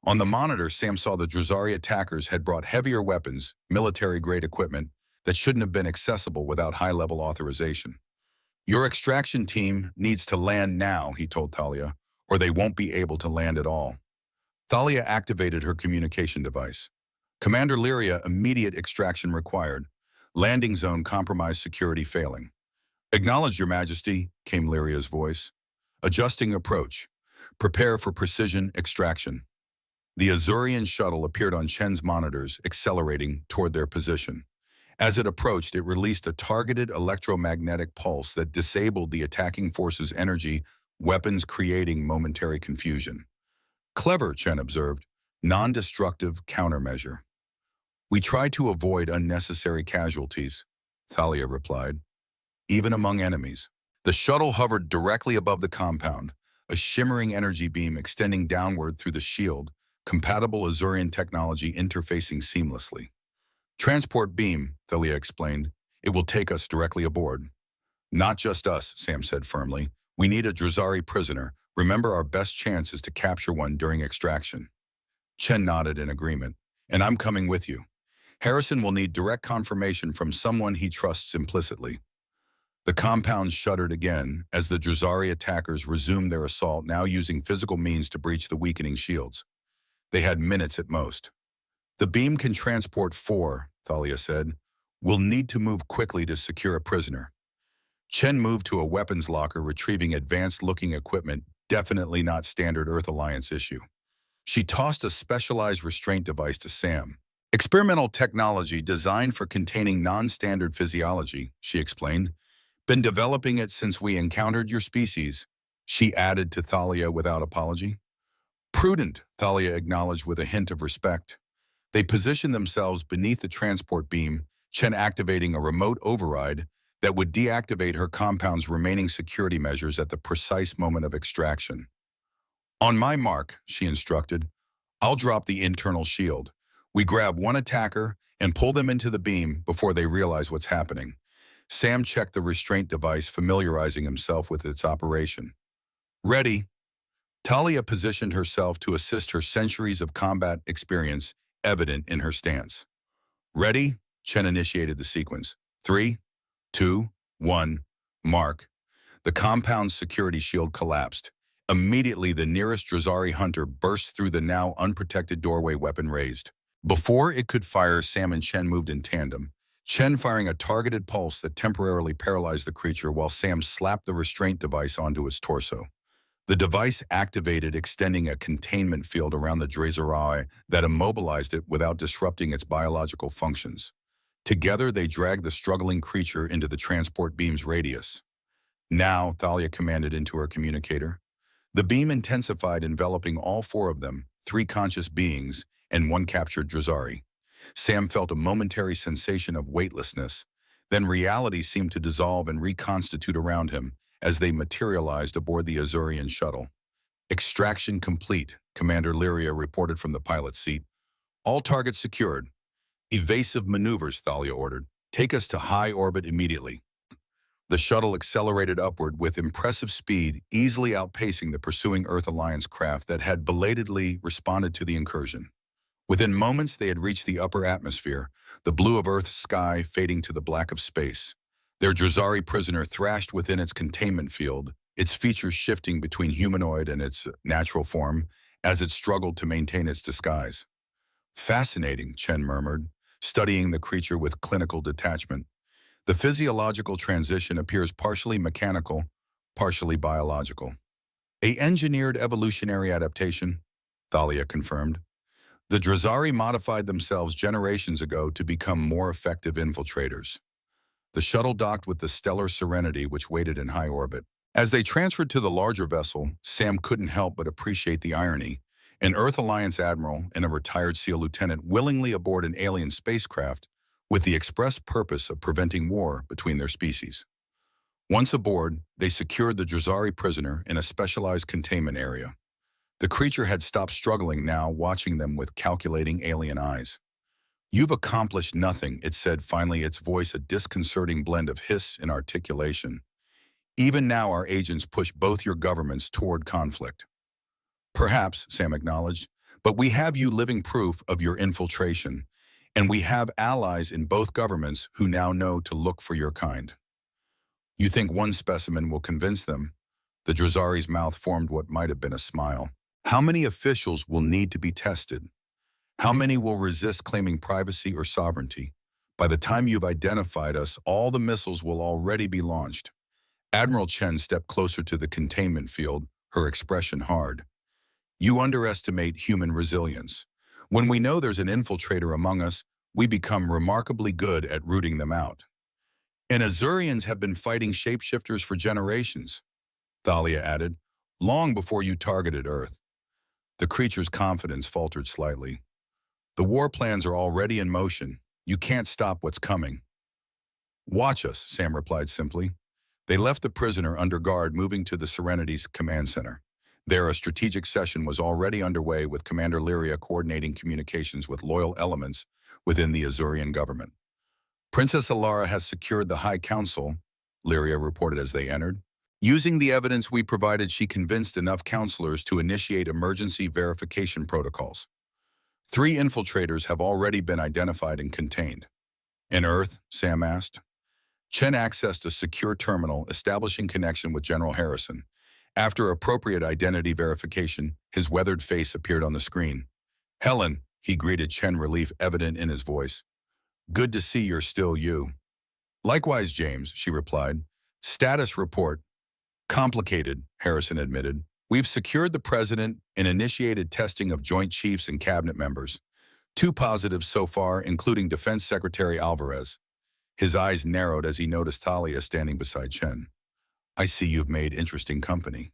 Speaker 1: On the monitor, Sam saw the Drazari attackers had brought heavier weapons, military-grade equipment, that shouldn't have been accessible without high-level authorization. Your extraction team needs to land now, he told Thalia, or they won't be able to land at all. Thalia activated her communication device. Commander Lyria, immediate extraction required. Landing zone compromised, security failing. Acknowledge, Your Majesty, came Lyria's voice. Adjusting approach. Prepare for precision extraction. The Azurian shuttle appeared on Chen's monitors, accelerating toward their position. As it approached, it released a targeted electromagnetic pulse that disabled the attacking force's energy, weapons creating momentary confusion. Clever, Chen observed. Non-destructive countermeasure. We try to avoid unnecessary casualties, Thalia replied. Even among enemies. The shuttle hovered directly above the compound, a shimmering energy beam extending downward through the shield, compatible Azurian technology interfacing seamlessly. Transport beam, Thalia explained. It will take us directly aboard. Not just us, Sam said firmly. We need a Drazari prisoner. Remember, our best chance is to capture one during extraction. Chen nodded in agreement. And I'm coming with you. Harrison will need direct confirmation from someone he trusts implicitly. The compound shuddered again as the Drazari attackers resumed their assault, now using physical means to breach the weakening shields. They had minutes at most. The beam can transport 4, Thalia said. We'll need to move quickly to secure a prisoner. Chen moved to a weapons locker, retrieving advanced-looking equipment, definitely not standard Earth Alliance issue. She tossed a specialized restraint device to Sam. Experimental technology designed for containing non-standard physiology, she explained. Been developing it since we encountered your species, she added to Thalia without apology. Prudent, Thalia acknowledged with a hint of respect. They positioned themselves beneath the transport beam, Chen activating a remote override that would deactivate her compound's remaining security measures at the precise moment of extraction. On my mark, she instructed, I'll drop the internal shield. We grab one attacker and pull them into the beam before they realize what's happening. Sam checked the restraint device, familiarizing himself with its operation. Ready. Thalia positioned herself to assist, her centuries of combat experience evident in her stance. Ready? Chen initiated the sequence. 3, 2, 1, mark. The compound's security shield collapsed. Immediately, the nearest Drazari hunter burst through the now unprotected doorway, weapon raised. Before it could fire, Sam and Chen moved in tandem, Chen firing a targeted pulse that temporarily paralyzed the creature while Sam slapped the restraint device onto its torso. The device activated, extending a containment field around the Drazari that immobilized it without disrupting its biological functions. Together, they dragged the struggling creature into the transport beam's radius. Now, Thalia commanded into her communicator. The beam intensified, enveloping all 4 of them, 3 conscious beings, and 1 captured Drazari. Sam felt a momentary sensation of weightlessness. Then reality seemed to dissolve and reconstitute around him as they materialized aboard the Azurian shuttle. Extraction complete, Commander Lyria reported from the pilot's seat. All targets secured. Evasive maneuvers, Thalia ordered. Take us to high orbit immediately. The shuttle accelerated upward with impressive speed, easily outpacing the pursuing Earth Alliance craft that had belatedly responded to the incursion. Within moments, they had reached the upper atmosphere, the blue of Earth's sky fading to the black of space. Their Drazari prisoner thrashed within its containment field, its features shifting between humanoid and its natural form as it struggled to maintain its disguise. Fascinating, Chen murmured, studying the creature with clinical detachment. The physiological transition appears partially mechanical, partially biological. A engineered evolutionary adaptation, Thalia confirmed. The Drazari modified themselves generations ago to become more effective infiltrators. The shuttle docked with the stellar Serenity, which waited in high orbit. As they transferred to the larger vessel, Sam couldn't help but appreciate the irony. An Earth Alliance admiral and a retired SEAL lieutenant willingly aboard an alien spacecraft with the express purpose of preventing war between their species. Once aboard, they secured the Drazari prisoner in a specialized containment area. The creature had stopped struggling now, watching them with calculating alien eyes. "You've accomplished nothing," it said, finally, its voice a disconcerting blend of hiss and articulation. "Even now our agents push both your governments toward conflict." "Perhaps," Sam acknowledged, "but we have you living proof of your infiltration, and we have allies in both governments who now know to look for your kind." "You think one specimen will convince them?" The Drazari's mouth formed what might have been a smile. "How many officials will need to be tested? How many will resist claiming privacy or sovereignty? By the time you've identified us, all the missiles will already be launched." Admiral Chen stepped closer to the containment field, her expression hard. "You underestimate human resilience. When we know there's an infiltrator among us, we become remarkably good at rooting them out. And Azurians have been fighting shapeshifters for generations," Thalia added, "long before you targeted Earth." The creature's confidence faltered slightly. "The war plans are already in motion. You can't stop what's coming." "Watch us," Sam replied simply. They left the prisoner under guard, moving to the Serenity's command center. There, a strategic session was already underway, with Commander Lyria coordinating communications with loyal elements within the Azurian government. "Princess Alara has secured the High Council," Lyria reported as they entered. "Using the evidence we provided, she convinced enough counselors to initiate emergency verification protocols. 3 infiltrators have already been identified and contained." "And Earth?" Sam asked. Chen accessed a secure terminal, establishing connection with General Harrison. After appropriate identity verification, his weathered face appeared on the screen. "Helen," he greeted, Chen, relief evident in his voice. "Good to see you're still you." "Likewise, James," she replied. "Status report." "Complicated," Harrison admitted. "We've secured the president and initiated testing of Joint Chiefs and cabinet members. 2 positives so far, including Defense Secretary Alvarez." His eyes narrowed as he noticed Thalia standing beside Chen. "I see you've made interesting company."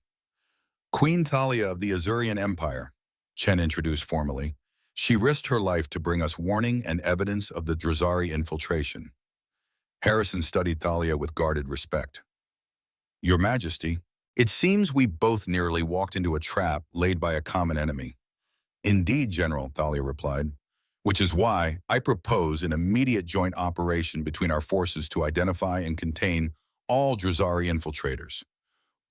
Speaker 1: "Queen Thalia of the Azurian Empire," Chen introduced formally. "She risked her life to bring us warning and evidence of the Drazari infiltration." Harrison studied Thalia with guarded respect. "Your Majesty, it seems we both nearly walked into a trap laid by a common enemy." "Indeed, General," Thalia replied. "Which is why I propose an immediate joint operation between our forces to identify and contain all Drazari infiltrators."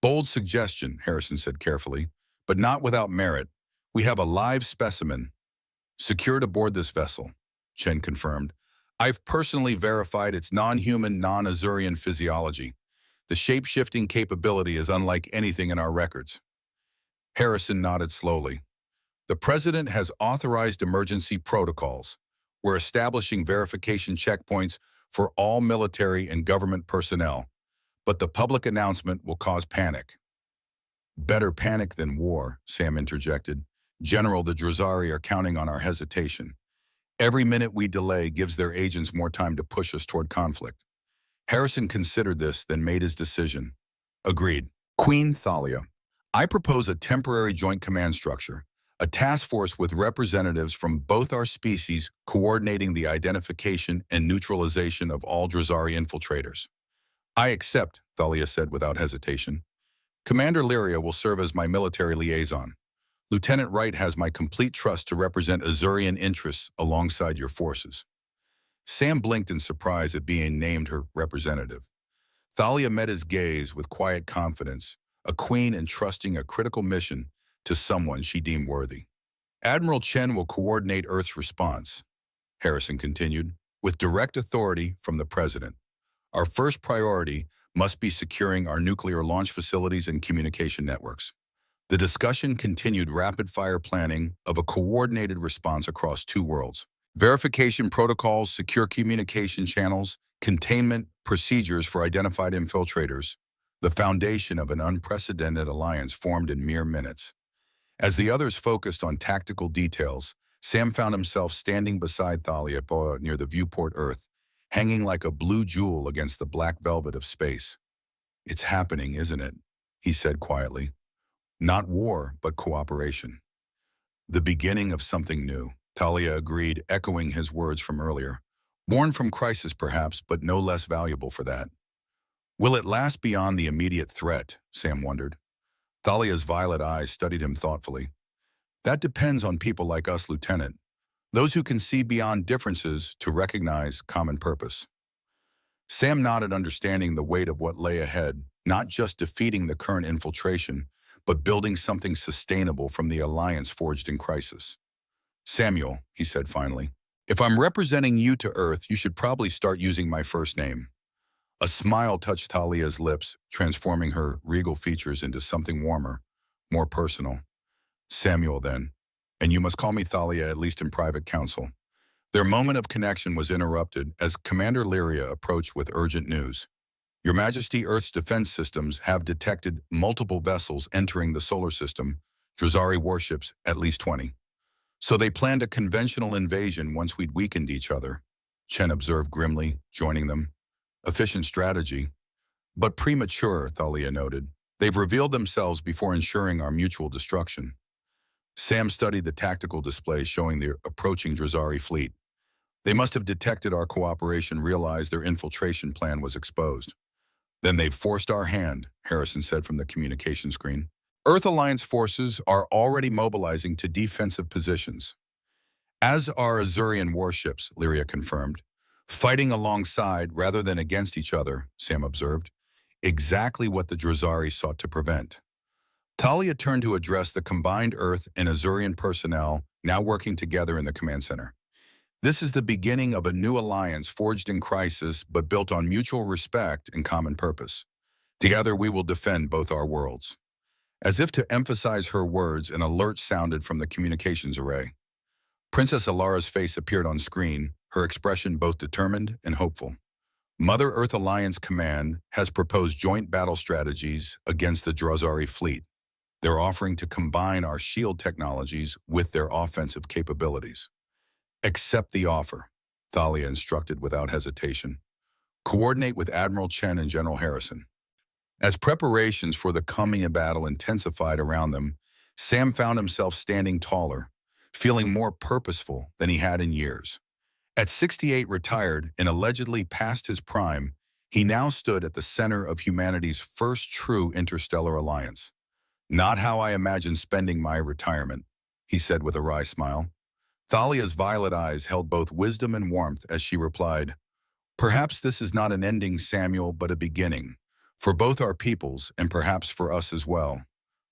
Speaker 1: "Bold suggestion," Harrison said carefully, "but not without merit. We have a live specimen secured aboard this vessel," Chen confirmed. "I've personally verified its non-human, non-Azurian physiology. The shape-shifting capability is unlike anything in our records." Harrison nodded slowly. "The President has authorized emergency protocols. We're establishing verification checkpoints for all military and government personnel. But the public announcement will cause panic." "Better panic than war," Sam interjected. "General, the Drazari are counting on our hesitation. Every minute we delay gives their agents more time to push us toward conflict." Harrison considered this, then made his decision. "Agreed. Queen Thalia, I propose a temporary joint command structure, a task force with representatives from both our species coordinating the identification and neutralization of all Drazari infiltrators." "I accept," Thalia said without hesitation. "Commander Lyria will serve as my military liaison. Lieutenant Wright has my complete trust to represent Azurian interests alongside your forces." Sam blinked in surprise at being named her representative. Thalia met his gaze with quiet confidence, a queen entrusting a critical mission to someone she deemed worthy. Admiral Chen will coordinate Earth's response, Harrison continued, with direct authority from the President. Our first priority must be securing our nuclear launch facilities and communication networks. The discussion continued rapid-fire planning of a coordinated response across two worlds. Verification protocols, secure communication channels, containment procedures for identified infiltrators, the foundation of an unprecedented alliance formed in mere minutes. As the others focused on tactical details, Sam found himself standing beside Thalia near the viewport Earth, hanging like a blue jewel against the black velvet of space. "It's happening, isn't it?" he said quietly. "Not war, but cooperation." "The beginning of something new," Thalia agreed, echoing his words from earlier. "Born from crisis, perhaps, but no less valuable for that." "Will it last beyond the immediate threat?" Sam wondered. Thalia's violet eyes studied him thoughtfully. "That depends on people like us, Lieutenant. Those who can see beyond differences to recognize common purpose." Sam nodded, understanding the weight of what lay ahead, not just defeating the current infiltration, but building something sustainable from the alliance forged in crisis. "Samuel," he said finally, "if I'm representing you to Earth, you should probably start using my first name." A smile touched Thalia's lips, transforming her regal features into something warmer, more personal. "Samuel, then. And you must call me Thalia, at least in private council." Their moment of connection was interrupted as Commander Lyria approached with urgent news. "Your Majesty, Earth's defense systems have detected multiple vessels entering the solar system, Drazari warships, at least 20. So they planned a conventional invasion once we'd weakened each other," Chen observed grimly, joining them. "Efficient strategy, but premature," Thalia noted. "They've revealed themselves before ensuring our mutual destruction." Sam studied the tactical display showing the approaching Drazari fleet. "They must have detected our cooperation, realized their infiltration plan was exposed." "Then they've forced our hand," Harrison said from the communication screen. "Earth Alliance forces are already mobilizing to defensive positions." "As are Azurian warships," Lyria confirmed. "Fighting alongside rather than against each other," Sam observed. "Exactly what the Drazari sought to prevent." Thalia turned to address the combined Earth and Azurian personnel now working together in the command center. "This is the beginning of a new alliance forged in crisis but built on mutual respect and common purpose. Together we will defend both our worlds." As if to emphasize her words, an alert sounded from the communications array. Princess Alara's face appeared on screen, her expression both determined and hopeful. "Mother Earth Alliance Command has proposed joint battle strategies against the Drazari fleet. They're offering to combine our shield technologies with their offensive capabilities." "Accept the offer," Thalia instructed without hesitation. "Coordinate with Admiral Chen and General Harrison." As preparations for the coming battle intensified around them, Sam found himself standing taller, feeling more purposeful than he had in years. At 68, retired and allegedly past his prime, he now stood at the center of humanity's first true interstellar alliance. "Not how I imagined spending my retirement," he said with a wry smile. Thalia's violet eyes held both wisdom and warmth as she replied, "Perhaps this is not an ending, Samuel, but a beginning, for both our peoples and perhaps for us as well."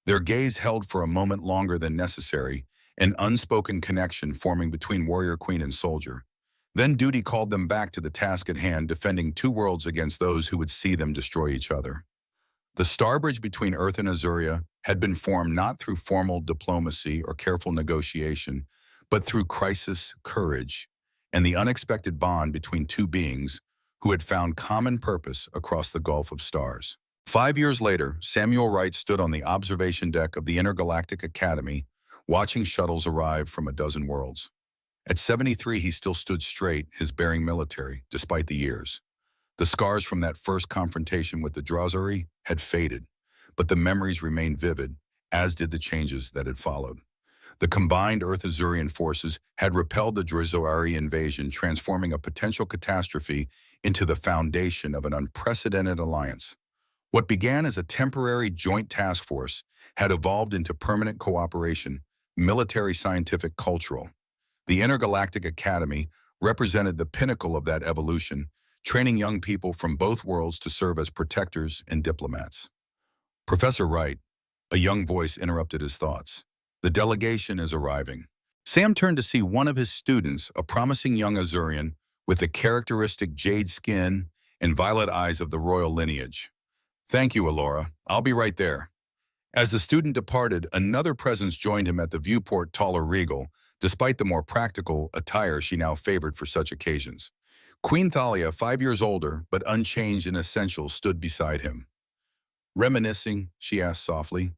Speaker 1: Their gaze held for a moment longer than necessary, an unspoken connection forming between warrior queen and soldier. Then duty called them back to the task at hand, defending two worlds against those who would see them destroy each other. The starbridge between Earth and Azuria had been formed not through formal diplomacy or careful negotiation, but through crisis, courage, and the unexpected bond between two beings who had found common purpose across the Gulf of Stars. 5 years later, Samuel Wright stood on the observation deck of the Intergalactic Academy, watching shuttles arrive from a dozen worlds. At 73, he still stood straight, his bearing military, despite the years. The scars from that first confrontation with the Drazari had faded, but the memories remained vivid, as did the changes that had followed. The combined Earth-Azurian forces had repelled the Drazari invasion, transforming a potential catastrophe into the foundation of an unprecedented alliance. What began as a temporary joint task force had evolved into permanent cooperation, military, scientific, cultural. The Intergalactic Academy represented the pinnacle of that evolution, training young people from both worlds to serve as protectors and diplomats. "Professor Wright," a young voice interrupted his thoughts. "The delegation is arriving. Sam turned to see one of his students, a promising young Azurian with the characteristic jade skin and violet eyes of the royal lineage. Thank you, Alora. I'll be right there. As the student departed, another presence joined him at the viewport, taller regal, despite the more practical attire she now favored for such occasions. Queen Thalia, 5 years older, but unchanged in essentials, stood beside him. Reminiscing, she asked softly.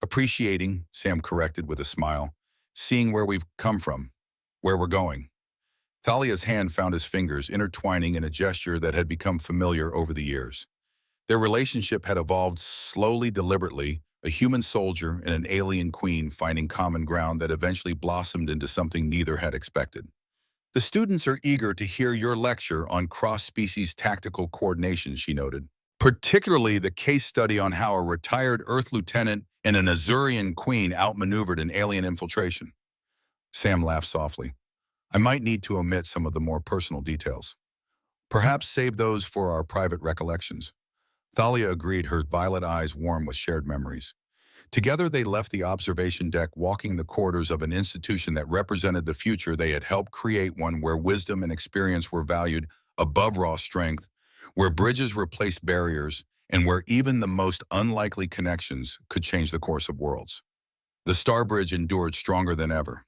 Speaker 1: Appreciating, Sam corrected with a smile. Seeing where we've come from, where we're going. Thalia's hand found his fingers, intertwining in a gesture that had become familiar over the years. Their relationship had evolved slowly, deliberately, a human soldier and an alien queen finding common ground that eventually blossomed into something neither had expected. The students are eager to hear your lecture on cross-species tactical coordination, she noted. Particularly the case study on how a retired Earth lieutenant and an Azurian queen outmaneuvered an alien infiltration. Sam laughed softly. I might need to omit some of the more personal details. Perhaps save those for our private recollections. Thalia agreed, her violet eyes warm with shared memories. Together they left the observation deck, walking the corridors of an institution that represented the future they had helped create, one where wisdom and experience were valued above raw strength, where bridges replaced barriers, and where even the most unlikely connections could change the course of worlds. The Star Bridge endured stronger than ever.